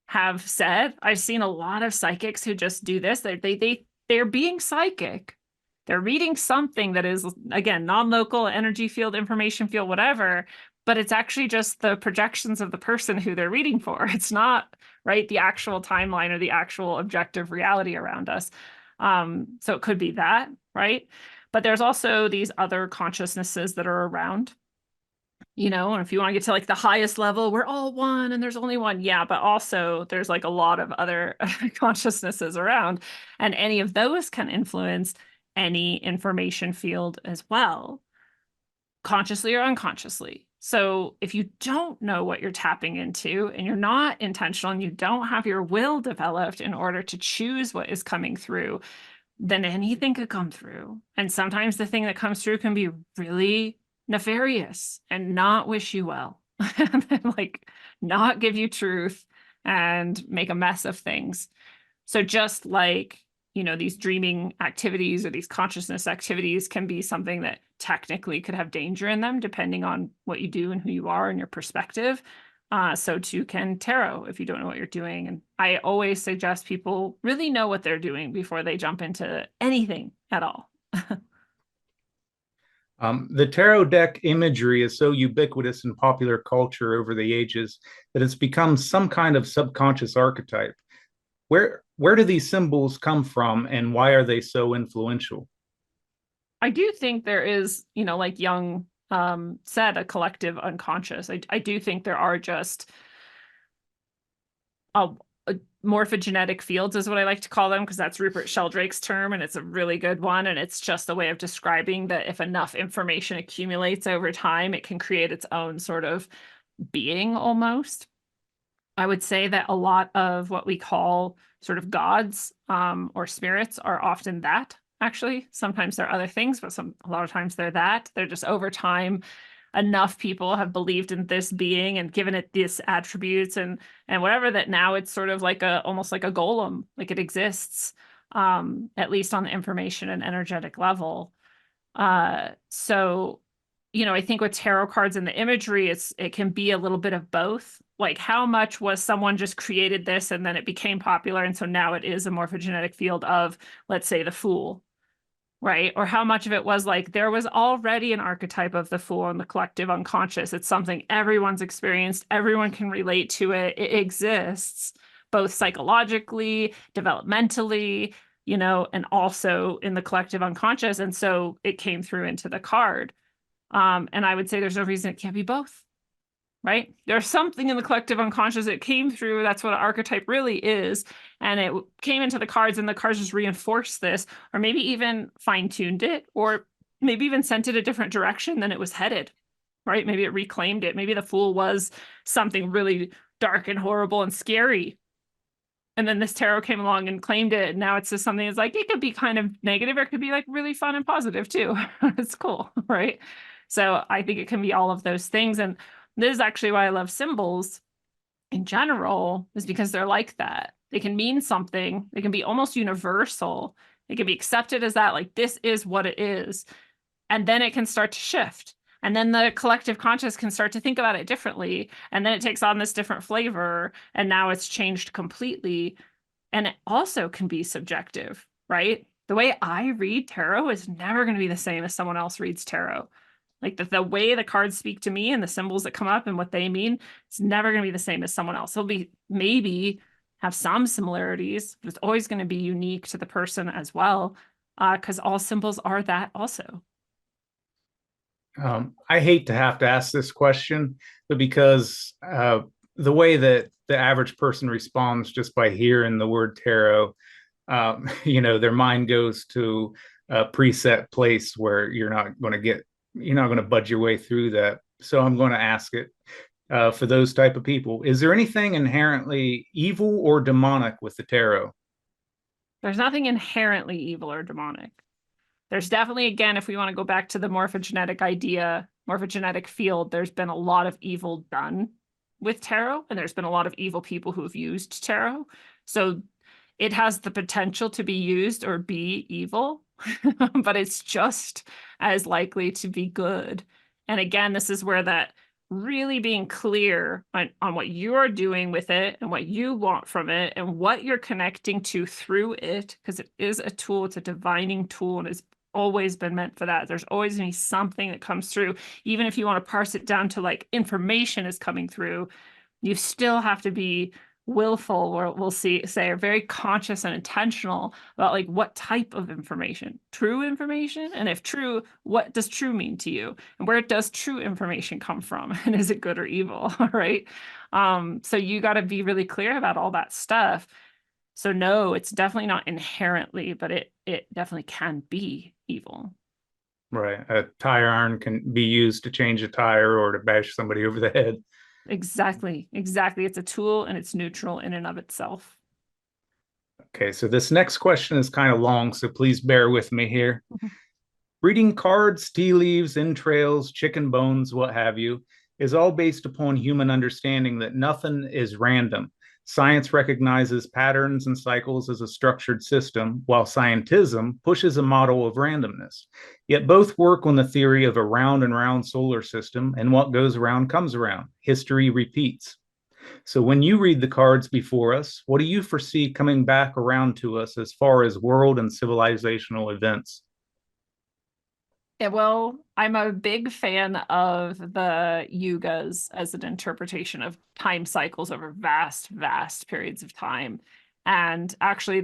[SPEAKER 2] have said. I've seen a lot of psychics who just do this. They're being psychic. They're reading something that is again non-local, energy field, information field, whatever, but it's actually just the projections of the person who they're reading for. It's not right the actual timeline or the actual objective reality around us. So it could be that, right? But there's also these other consciousnesses that are around, and if you want to get to like the highest level, we're all one and there's only one. Yeah, but also there's like a lot of other consciousnesses around, and any of those can influence any information field as well, consciously or unconsciously. So if you don't know what you're tapping into and you're not intentional and you don't have your will developed in order to choose what is coming through, then anything could come through. And sometimes the thing that comes through can be really nefarious and not wish you well, like not give you truth and make a mess of things. So just like, these dreaming activities or these consciousness activities can be something that technically could have danger in them, depending on what you do and who you are and your perspective. So too can tarot if you don't know what you're doing. And I always suggest people really know what they're doing before they jump into anything at all.
[SPEAKER 1] The tarot deck imagery is so ubiquitous in popular culture over the ages that it's become some kind of subconscious archetype. Where do these symbols come from, and why are they so influential?
[SPEAKER 2] I do think there is, like Jung said, a collective unconscious. I do think there are just morphogenetic fields is what I like to call them, because that's Rupert Sheldrake's term and it's a really good one. And it's just a way of describing that if enough information accumulates over time, it can create its own sort of being almost. I would say that a lot of what we call sort of gods or spirits are often that, actually. Sometimes they're other things, but a lot of times they're that. They're just over time enough people have believed in this being and given it these attributes and whatever, that now it's sort of like almost like a golem, like it exists, at least on the information and energetic level. So I think with tarot cards and the imagery, it can be a little bit of both. Like how much was someone just created this and then it became popular, and so now it is a morphogenetic field of, let's say, the Fool, right? Or how much of it was like there was already an archetype of the Fool in the collective unconscious. It's something everyone's experienced, everyone can relate to it. It exists both psychologically, developmentally, and also in the collective unconscious. And so it came through into the card. And I would say there's no reason it can't be both, right? There's something in the collective unconscious that came through. That's what an archetype really is. And it came into the cards, and the cards just reinforced this, or maybe even fine-tuned it, or maybe even sent it a different direction than it was headed, right? Maybe it reclaimed it. Maybe the Fool was something really dark and horrible and scary. And then this tarot came along and claimed it. And now it's just something that's like, it could be kind of negative, or it could be like really fun and positive too. It's cool, right? So I think it can be all of those things. And this is actually why I love symbols in general, is because they're like that. They can mean something. They can be almost universal It can be accepted as that, like, this is what it is. And then it can start to shift. And then the collective conscious can start to think about it differently. And then it takes on this different flavor. And now it's changed completely. And it also can be subjective, right? The way I read tarot is never going to be the same as someone else reads tarot. Like the way the cards speak to me and the symbols that come up and what they mean, it's never going to be the same as someone else. It'll be maybe have some similarities, but it's always going to be unique to the person as well, because all symbols are that also.
[SPEAKER 1] I hate to have to ask this question, but because the way that the average person responds just by hearing the word tarot, their mind goes to a preset place where you're not going to budge your way through that. So I'm going to ask it for those type of people. Is there anything inherently evil or demonic with the tarot?
[SPEAKER 2] There's nothing inherently evil or demonic. There's definitely, again, if we want to go back to the morphogenetic idea, morphogenetic field, there's been a lot of evil done with tarot, and there's been a lot of evil people who have used tarot. So it has the potential to be used or be evil, but it's just as likely to be good. And again, this is where that really being clear on what you're doing with it and what you want from it and what you're connecting to through it, because it is a tool, it's a divining tool, and it's always been meant for that. There's always going to be something that comes through, even if you want to parse it down to like information is coming through, you still have to be willful, or we'll say are very conscious and intentional about like what type of information. True information, and if true, what does true mean to you, and where does true information come from, and is it good or evil? Right. So you got to be really clear about all that stuff. So no, it's definitely not inherently, but it definitely can be evil.
[SPEAKER 1] Right. A tire iron can be used to change a tire or to bash somebody over the head.
[SPEAKER 2] Exactly. Exactly. It's a tool and it's neutral in and of itself.
[SPEAKER 1] Okay, so this next question is kind of long, so please bear with me here.
[SPEAKER 2] Mhm.
[SPEAKER 1] Reading cards, tea leaves, entrails, chicken bones, what have you, is all based upon human understanding that nothing is random. Science recognizes patterns and cycles as a structured system, while scientism pushes a model of randomness. Yet both work on the theory of a round and round solar system, and what goes around comes around. History repeats. So when you read the cards before us, what do you foresee coming back around to us as far as world and civilizational events?
[SPEAKER 2] Yeah, well, I'm a big fan of the yugas as an interpretation of time cycles over vast, vast periods of time. And actually,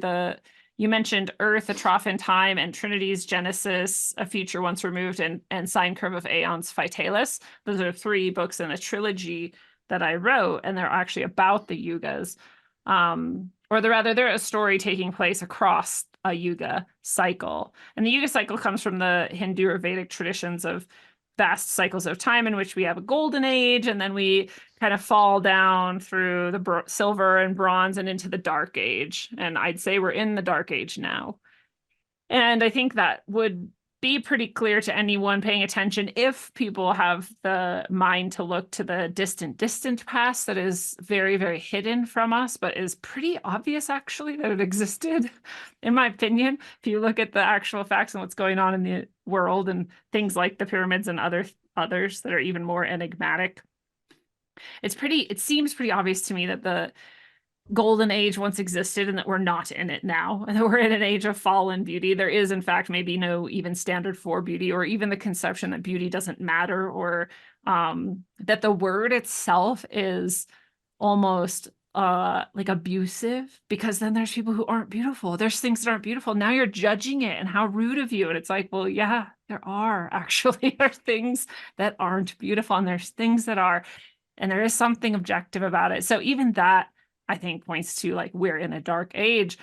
[SPEAKER 2] you mentioned Earth, a trough in time, and Trinity's Genesis, a future once removed, and Sine Curve of Aeons Vitalis. Those are 3 books in a trilogy that I wrote, and they're actually about the yugas. Or they're a story taking place across a yuga cycle. And the yuga cycle comes from the Hindu or Vedic traditions of vast cycles of time in which we have a golden age, and then we kind of fall down through the silver and bronze and into the dark age. And I'd say we're in the dark age now. And I think that would be pretty clear to anyone paying attention if people have the mind to look to the distant, distant past that is very, very hidden from us, but is pretty obvious actually that it existed, in my opinion. If you look at the actual facts and what's going on in the world and things like the pyramids and others that are even more enigmatic, it seems pretty obvious to me that the golden age once existed and that we're not in it now, and that we're in an age of fallen beauty. There is, in fact, maybe no even standard for beauty, or even the conception that beauty doesn't matter, or that the word itself is almost like abusive, because then there's people who aren't beautiful. There's things that aren't beautiful. Now you're judging it, and how rude of you. And it's like, well, yeah, there are actually there's things that aren't beautiful, and there's things that are, and there is something objective about it. So even that, I think, points to like we're in a dark age.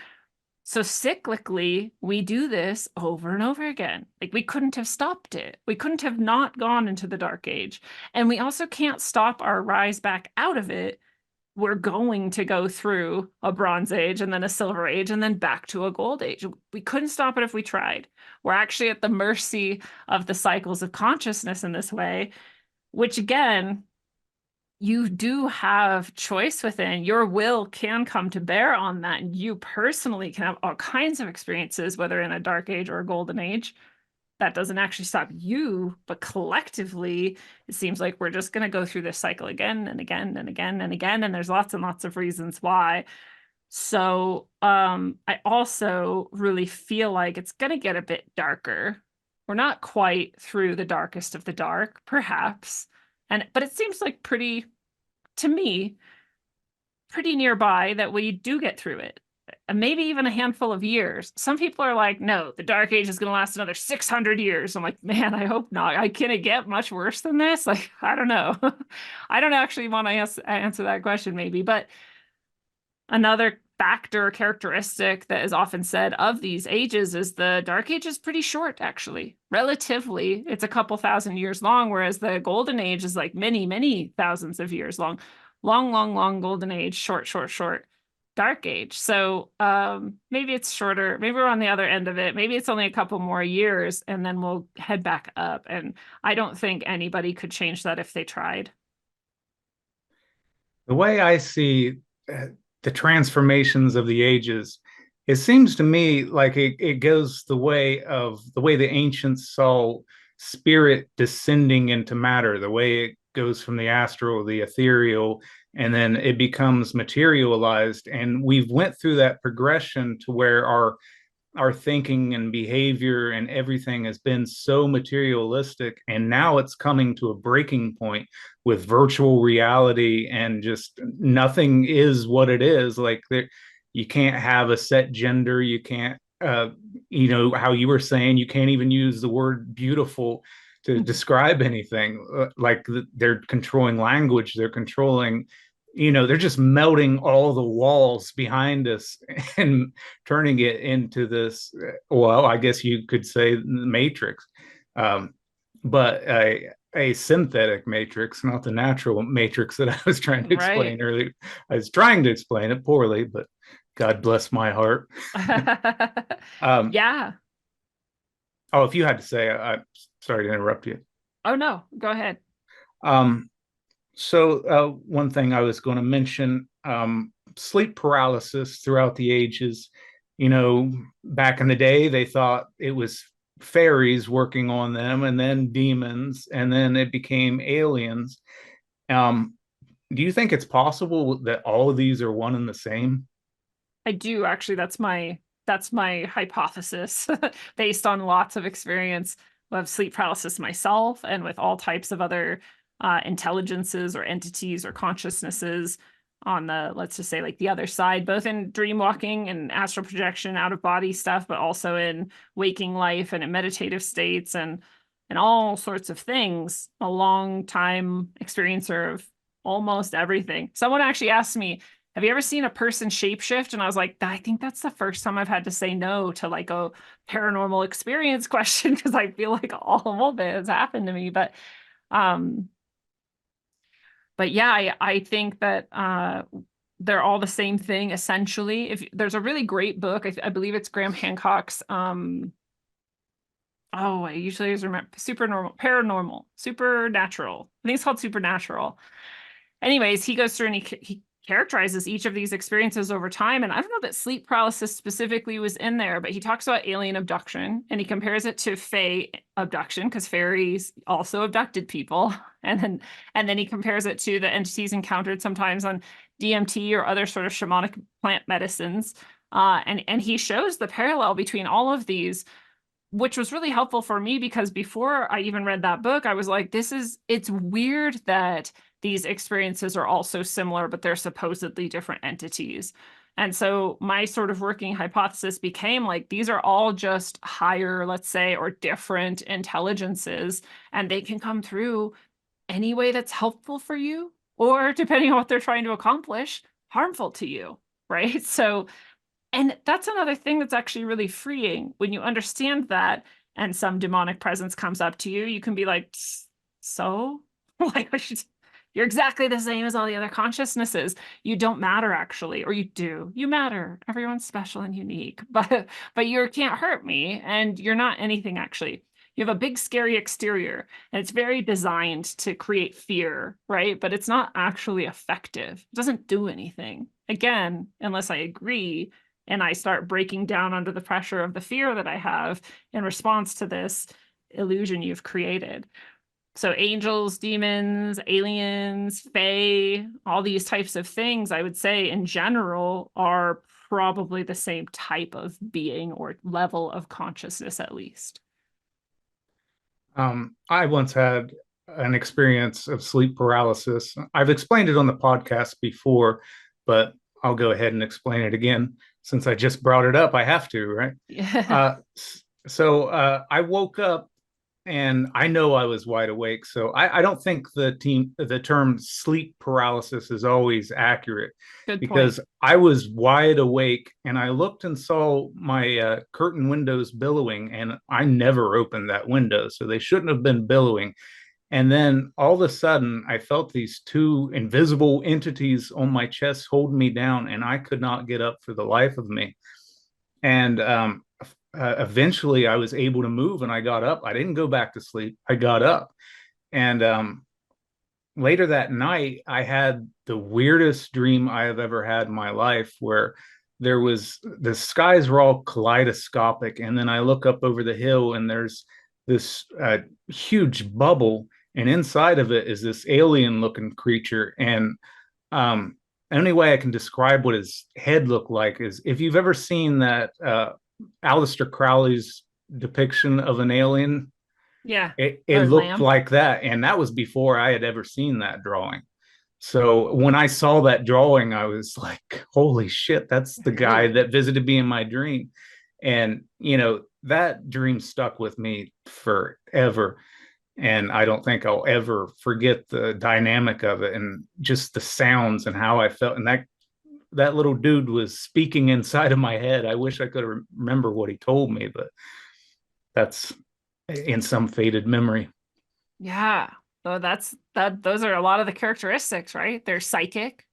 [SPEAKER 2] So cyclically, we do this over and over again. Like we couldn't have stopped it. We couldn't have not gone into the dark age. And we also can't stop our rise back out of it. We're going to go through a bronze age and then a silver age and then back to a gold age. We couldn't stop it if we tried. We're actually at the mercy of the cycles of consciousness in this way, which again, you do have choice within. Your will can come to bear on that, and you personally can have all kinds of experiences, whether in a dark age or a golden age. That doesn't actually stop you, but collectively, it seems like we're just going to go through this cycle again and again and again and again, and there's lots and lots of reasons why. So, I also really feel like it's going to get a bit darker. We're not quite through the darkest of the dark, perhaps. But it seems like to me, pretty nearby that we do get through it. Maybe even a handful of years. Some people are like, no, the dark age is going to last another 600 years. I'm like, man, I hope not. Can it get much worse than this? Like, I don't know. I don't actually want to answer that question, maybe. But another factor, characteristic that is often said of these ages is the dark age is pretty short, actually. Relatively, it's a couple thousand years long, whereas the golden age is like many, many thousands of years long. Long, long, long golden age, short, short, short dark age. So maybe it's shorter. Maybe we're on the other end of it. Maybe it's only a couple more years and then we'll head back up. And I don't think anybody could change that if they tried.
[SPEAKER 1] The way I see the transformations of the ages, it seems to me like it goes the way the ancients saw spirit descending into matter, the way it goes from the astral, the ethereal, and then it becomes materialized. And we've went through that progression to where our thinking and behavior and everything has been so materialistic, and now it's coming to a breaking point with virtual reality, and just nothing is what it is. Like there, you can't have a set gender, you can't how you were saying, you can't even use the word beautiful to describe anything. Like they're controlling language, they're controlling, they're just melting all the walls behind us and turning it into this, well, I guess you could say the matrix, but a synthetic matrix, not the natural matrix that I was trying to
[SPEAKER 2] Right.
[SPEAKER 1] explain earlier. I was trying to explain it poorly, but God bless my heart. um,
[SPEAKER 2] Yeah.
[SPEAKER 1] oh, if you had to say, sorry to interrupt you.
[SPEAKER 2] Oh no, go ahead.
[SPEAKER 1] Um, one thing I was going to mention, sleep paralysis throughout the ages. Back in the day, they thought it was fairies working on them, and then demons, and then it became aliens. Um, do you think it's possible that all of these are one and the same?
[SPEAKER 2] I do actually. That's my hypothesis based on lots of experience of sleep paralysis myself and with all types of other intelligences or entities or consciousnesses on the, let's just say, like the other side, both in dream walking and astral projection, out of body stuff, but also in waking life and in meditative states and all sorts of things. A long time experiencer of almost everything. Someone actually asked me, have you ever seen a person shapeshift? And I was like, I think that's the first time I've had to say no to like a paranormal experience question, because I feel like all of it has happened to me. Um, but yeah, I think that they're all the same thing essentially. If there's a really great book, I believe it's Graham Hancock's oh, I usually always remember supernatural. I think it's called Supernatural. Anyways, he goes through and he characterizes each of these experiences over time. And I don't know that sleep paralysis specifically was in there, but he talks about alien abduction and he compares it to fae abduction, because fairies also abducted people. And then he compares it to the entities encountered sometimes on DMT or other sort of shamanic plant medicines. And he shows the parallel between all of these, which was really helpful for me, because before I even read that book, I was like, it's weird that these experiences are all so similar, but they're supposedly different entities. And so my sort of working hypothesis became like, these are all just higher, let's say, or different intelligences, and they can come through any way that's helpful for you, or depending on what they're trying to accomplish, harmful to you, right? So, and that's another thing that's actually really freeing when you understand that, and some demonic presence comes up to you, you can be like, so like, you're exactly the same as all the other consciousnesses. You don't matter actually, or you do. You matter. Everyone's special and unique, but you can't hurt me, and you're not anything actually. You have a big scary exterior and it's very designed to create fear, right? But it's not actually effective. It doesn't do anything. Again, unless I agree and I start breaking down under the pressure of the fear that I have in response to this illusion you've created. So angels, demons, aliens, fae, all these types of things, I would say in general are probably the same type of being or level of consciousness at least.
[SPEAKER 1] I once had an experience of sleep paralysis. I've explained it on the podcast before, but I'll go ahead and explain it again since I just brought it up. I have to, right?
[SPEAKER 2] Yeah.
[SPEAKER 1] Uh, I woke up and I know I was wide awake. So I don't think the term sleep paralysis is always accurate
[SPEAKER 2] Good point.
[SPEAKER 1] because I was wide awake and I looked and saw my curtain windows billowing, and I never opened that window, so they shouldn't have been billowing. And then all of a sudden, I felt these two invisible entities on my chest holding me down, and I could not get up for the life of me. And eventually I was able to move and I got up. I didn't go back to sleep. I got up. And later that night, I had the weirdest dream I have ever had in my life where the skies were all kaleidoscopic. And then I look up over the hill and there's this huge bubble. And inside of it is this alien looking creature. And the only way I can describe what his head looked like is if you've ever seen that Aleister Crowley's depiction of an alien,
[SPEAKER 2] Yeah.
[SPEAKER 1] it
[SPEAKER 2] Or
[SPEAKER 1] looked
[SPEAKER 2] lamb.
[SPEAKER 1] like that. And that was before I had ever seen that drawing. So when I saw that drawing, I was like, holy shit, that's the guy that visited me in my dream. And, that dream stuck with me forever. And I don't think I'll ever forget the dynamic of it and just the sounds and how I felt. And that little dude was speaking inside of my head. I wish I could remember what he told me, but that's in some faded memory.
[SPEAKER 2] Yeah. So those are a lot of the characteristics, right? They're psychic.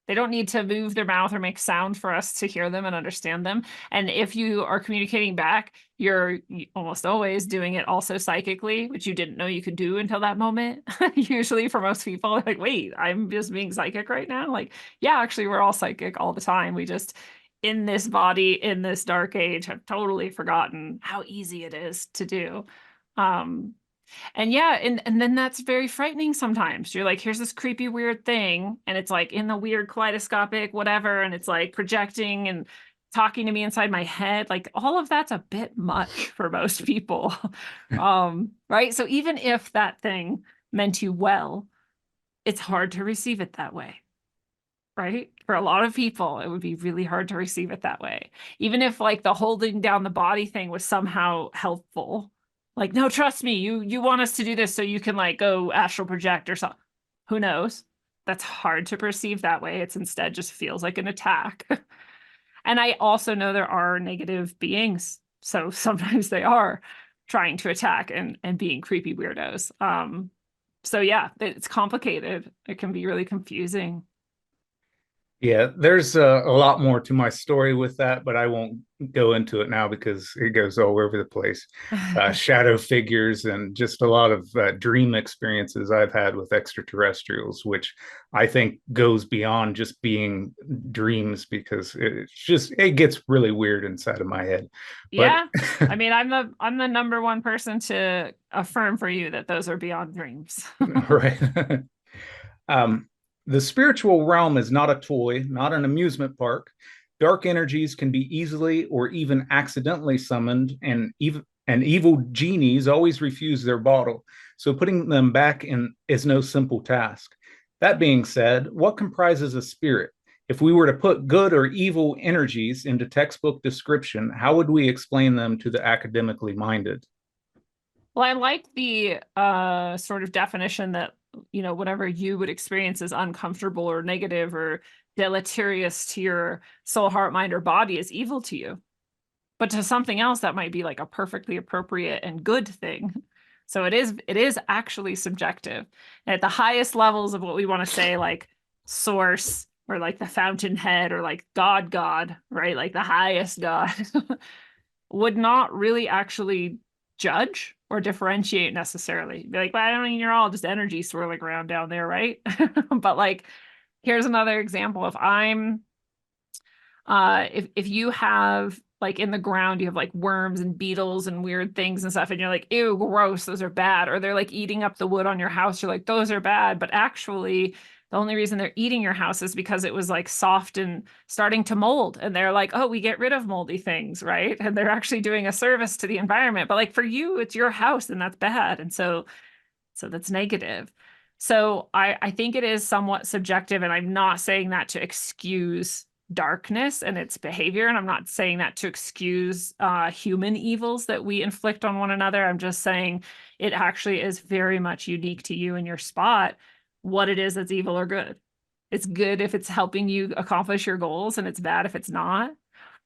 [SPEAKER 2] They don't need to move their mouth or make sound for us to hear them and understand them. And if you are communicating back, you're almost always doing it also psychically, which you didn't know you could do until that moment. Usually for most people, like, wait, I'm just being psychic right now. Like, yeah, actually, we're all psychic all the time. We just, in this body, in this dark age, have totally forgotten how easy it is to do. Um, and yeah, and then that's very frightening sometimes. You're like, here's this creepy weird thing, and it's like in the weird kaleidoscopic whatever, and it's like projecting and talking to me inside my head. Like all of that's a bit much for most people. Right? So even if that thing meant you well, it's hard to receive it that way. Right? For a lot of people, it would be really hard to receive it that way. Even if like the holding down the body thing was somehow helpful. Like, no, trust me, you want us to do this so you can like go astral project or something. Who knows? That's hard to perceive that way. It's instead just feels like an attack. And I also know there are negative beings. So sometimes they are trying to attack and being creepy weirdos. So yeah, it's complicated. It can be really confusing.
[SPEAKER 1] Yeah, there's a lot more to my story with that, but I won't go into it now because it goes all over the place. Shadow figures and just a lot of dream experiences I've had with extraterrestrials, which I think goes beyond just being dreams because it gets really weird inside of my head. But
[SPEAKER 2] Yeah. I mean, I'm the number one person to affirm for you that those are beyond dreams.
[SPEAKER 1] right. Um, the spiritual realm is not a toy, not an amusement park. Dark energies can be easily or even accidentally summoned, and evil genies always refuse their bottle. So putting them back in is no simple task. That being said, what comprises a spirit? If we were to put good or evil energies into textbook description, how would we explain them to the academically minded?
[SPEAKER 2] Well, I like the sort of definition that, whatever you would experience as uncomfortable or negative or deleterious to your soul, heart, mind, or body is evil to you. But to something else, that might be like a perfectly appropriate and good thing. So it is actually subjective. And at the highest levels of what we want to say, like source or like the fountainhead or like God, right? Like the highest God would not really actually judge or differentiate necessarily. Be like, well, I mean, you're all just energy swirling around down there, right? But like, here's another example. If I'm if you have like in the ground you have like worms and beetles and weird things and stuff and you're like, ew, gross, those are bad, or they're like eating up the wood on your house, you're like, those are bad, but actually the only reason they're eating your house is because it was like soft and starting to mold, and they're like, oh, we get rid of moldy things, right? And they're actually doing a service to the environment, but like for you it's your house and that's bad, and so that's negative. So I think it is somewhat subjective, and I'm not saying that to excuse darkness and its behavior, and I'm not saying that to excuse human evils that we inflict on one another. I'm just saying it actually is very much unique to you and your spot what it is that's evil or good. It's good if it's helping you accomplish your goals, and it's bad if it's not.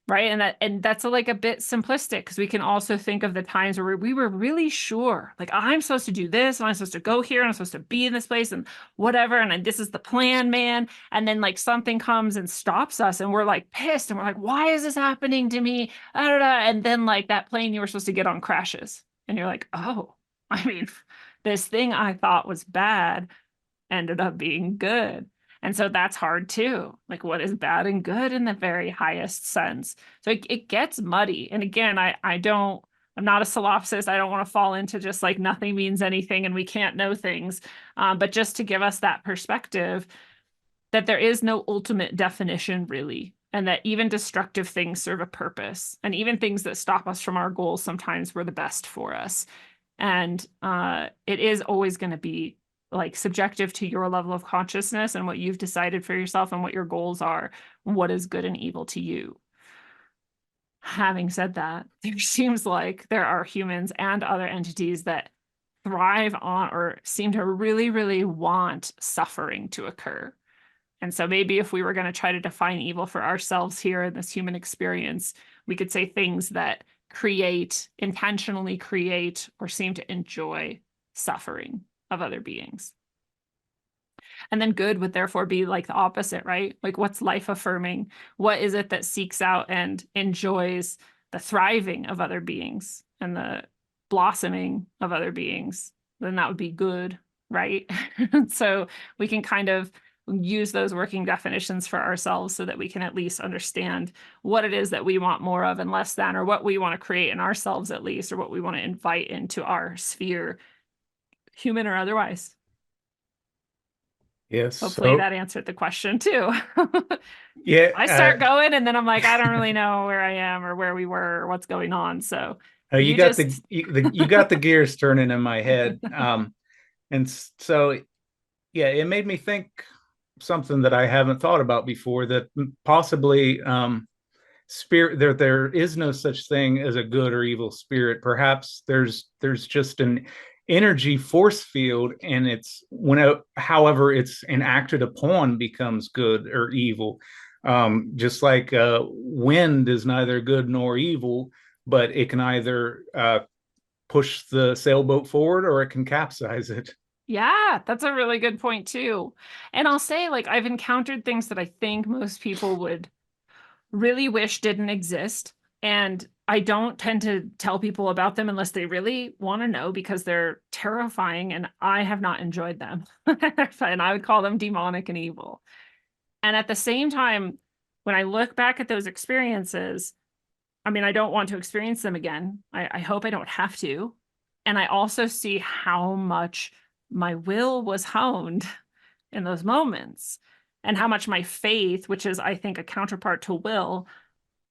[SPEAKER 2] Right. And that's like a bit simplistic, because we can also think of the times where we were really sure, like, I'm supposed to do this, and I'm supposed to go here, and I'm supposed to be in this place and whatever. And this is the plan, man. And then like something comes and stops us, and we're like pissed, and we're like, why is this happening to me? I don't know. And then like that plane you were supposed to get on crashes. And you're like, oh, I mean, this thing I thought was bad ended up being good. And so that's hard too. Like, what is bad and good in the very highest sense? So it gets muddy. And again, I'm not a solipsist. I don't want to fall into just like nothing means anything and we can't know things. But just to give us that perspective that there is no ultimate definition really. And that even destructive things serve a purpose. And even things that stop us from our goals sometimes were the best for us. And it is always going to be like subjective to your level of consciousness and what you've decided for yourself and what your goals are, what is good and evil to you. Having said that, there seems like there are humans and other entities that thrive on or seem to really, really want suffering to occur. And so maybe if we were going to try to define evil for ourselves here in this human experience, we could say things that intentionally create, or seem to enjoy suffering of other beings. And then good would therefore be like the opposite, right? Like, what's life affirming? What is it that seeks out and enjoys the thriving of other beings and the blossoming of other beings? Then that would be good, right? So we can kind of use those working definitions for ourselves so that we can at least understand what it is that we want more of and less than, or what we want to create in ourselves at least, or what we want to invite into our sphere, human or otherwise.
[SPEAKER 1] Yes.
[SPEAKER 2] Hopefully that answered the question too.
[SPEAKER 1] Yeah.
[SPEAKER 2] I start going and then I'm like, I don't really know where I am or where we were or what's going on. So
[SPEAKER 1] you got you got the gears turning in my head. And so, yeah, it made me think something that I haven't thought about before, that possibly spirit, there is no such thing as a good or evil spirit. Perhaps there's just an energy force field, and it's however it's enacted upon becomes good or evil. Just like wind is neither good nor evil, but it can either push the sailboat forward or it can capsize it.
[SPEAKER 2] Yeah, that's a really good point too. And I'll say, like, I've encountered things that I think most people would really wish didn't exist. And I don't tend to tell people about them unless they really want to know, because they're terrifying and I have not enjoyed them. And I would call them demonic and evil. And at the same time, when I look back at those experiences, I mean, I don't want to experience them again. I hope I don't have to. And I also see how much my will was honed in those moments, and how much my faith, which is, I think, a counterpart to will,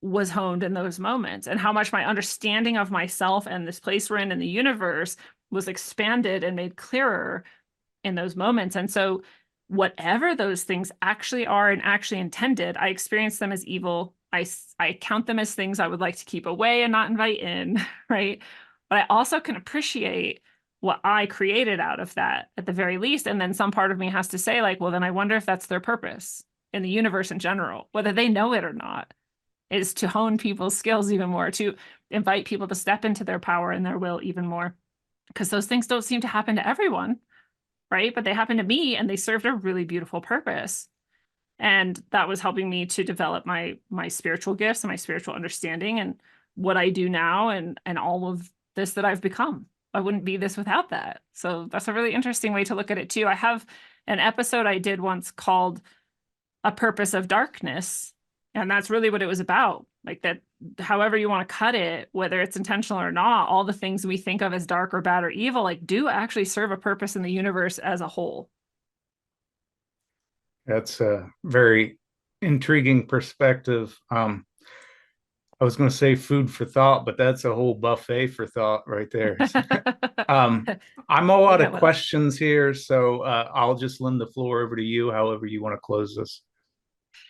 [SPEAKER 2] was honed in those moments, and how much my understanding of myself and this place we're in the universe was expanded and made clearer in those moments. And so whatever those things actually are and actually intended, I experience them as evil. I count them as things I would like to keep away and not invite in, right? But I also can appreciate what I created out of that at the very least. And then some part of me has to say, like, well, then I wonder if that's their purpose in the universe in general, whether they know it or not, is to hone people's skills even more, to invite people to step into their power and their will even more. Because those things don't seem to happen to everyone, right? But they happen to me, and they served a really beautiful purpose. And that was helping me to develop my spiritual gifts and my spiritual understanding and what I do now, and all of this that I've become. I wouldn't be this without that. So that's a really interesting way to look at it too. I have an episode I did once called A Purpose of Darkness, and that's really what it was about. Like that, however you want to cut it, whether it's intentional or not, all the things we think of as dark or bad or evil, like do actually serve a purpose in the universe as a whole.
[SPEAKER 1] That's a very intriguing perspective. I was going to say food for thought, but that's a whole buffet for thought right there. um, I'm all out
[SPEAKER 2] Yeah,
[SPEAKER 1] of
[SPEAKER 2] what else?
[SPEAKER 1] questions here, so I'll just lend the floor over to you, however you want to close this.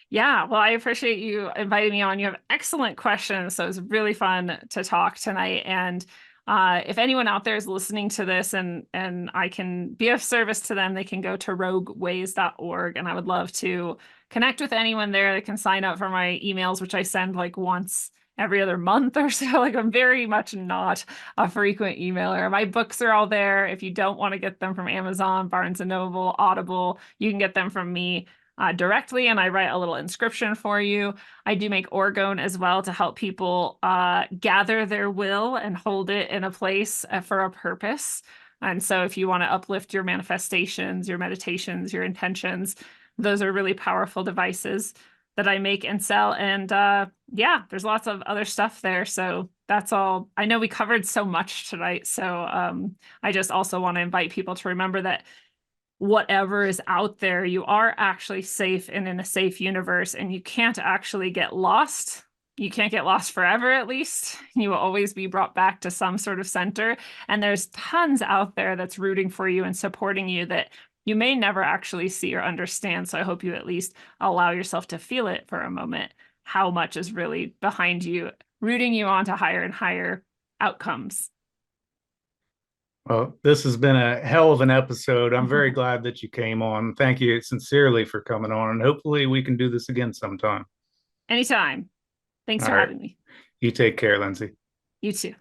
[SPEAKER 2] Yeah, well, I appreciate you inviting me on. You have excellent questions, so it was really fun to talk tonight. And if anyone out there is listening to this and I can be of service to them, they can go to rogueways.org, and I would love to connect with anyone there. They can sign up for my emails, which I send like once every other month or so. Like I'm very much not a frequent emailer. My books are all there. If you don't want to get them from Amazon, Barnes and Noble, Audible, you can get them from me directly, and I write a little inscription for you. I do make orgone as well to help people gather their will and hold it in a place for a purpose. And so if you want to uplift your manifestations, your meditations, your intentions, those are really powerful devices that I make and sell. And yeah, there's lots of other stuff there. So that's all. I know we covered so much tonight. So I just also want to invite people to remember that whatever is out there, you are actually safe and in a safe universe, and you can't actually get lost. You can't get lost forever, at least. You will always be brought back to some sort of center. And there's tons out there that's rooting for you and supporting you that you may never actually see or understand. So I hope you at least allow yourself to feel it for a moment, how much is really behind you, rooting you on to higher and higher outcomes.
[SPEAKER 1] Well, this has been a hell of an episode. I'm very glad that you came on. Thank you sincerely for coming on, and hopefully we can do this again sometime.
[SPEAKER 2] Anytime. Thanks
[SPEAKER 1] All
[SPEAKER 2] for
[SPEAKER 1] right.
[SPEAKER 2] having me.
[SPEAKER 1] You take care, Lindsey.
[SPEAKER 2] You too.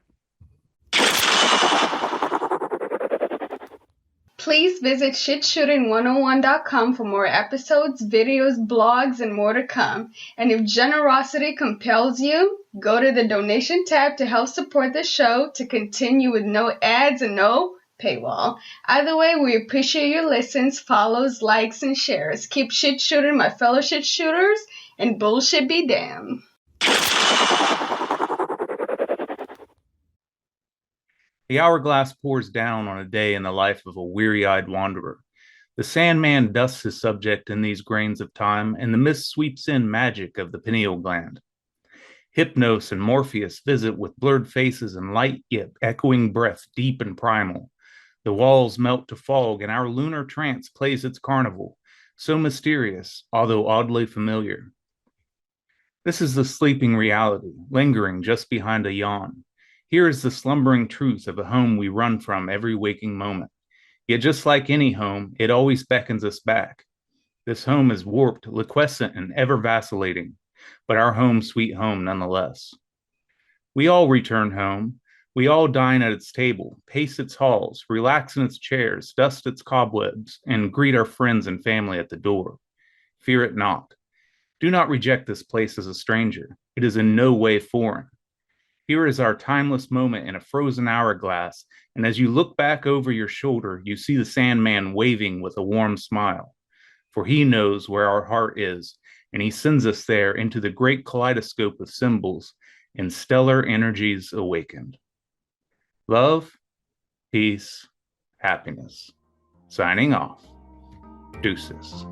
[SPEAKER 3] Please visit shitshooting101.com for more episodes, videos, blogs, and more to come. And if generosity compels you, go to the donation tab to help support the show to continue with no ads and no paywall. Either way, we appreciate your listens, follows, likes, and shares. Keep shit shooting, my fellow shit shooters, and bullshit be damned.
[SPEAKER 1] The hourglass pours down on a day in the life of a weary-eyed wanderer. The Sandman dusts his subject in these grains of time, and the mist sweeps in magic of the pineal gland. Hypnos and Morpheus visit with blurred faces and light yet echoing breath deep and primal. The walls melt to fog, and our lunar trance plays its carnival, so mysterious, although oddly familiar. This is the sleeping reality, lingering just behind a yawn. Here is the slumbering truth of a home we run from every waking moment. Yet just like any home, it always beckons us back. This home is warped, liquescent, and ever vacillating, but our home, sweet home nonetheless. We all return home. We all dine at its table, pace its halls, relax in its chairs, dust its cobwebs, and greet our friends and family at the door. Fear it not. Do not reject this place as a stranger. It is in no way foreign. Here is our timeless moment in a frozen hourglass, and as you look back over your shoulder, you see the Sandman waving with a warm smile. For he knows where our heart is, and he sends us there into the great kaleidoscope of symbols and stellar energies awakened. Love, peace, happiness. Signing off. Deuces.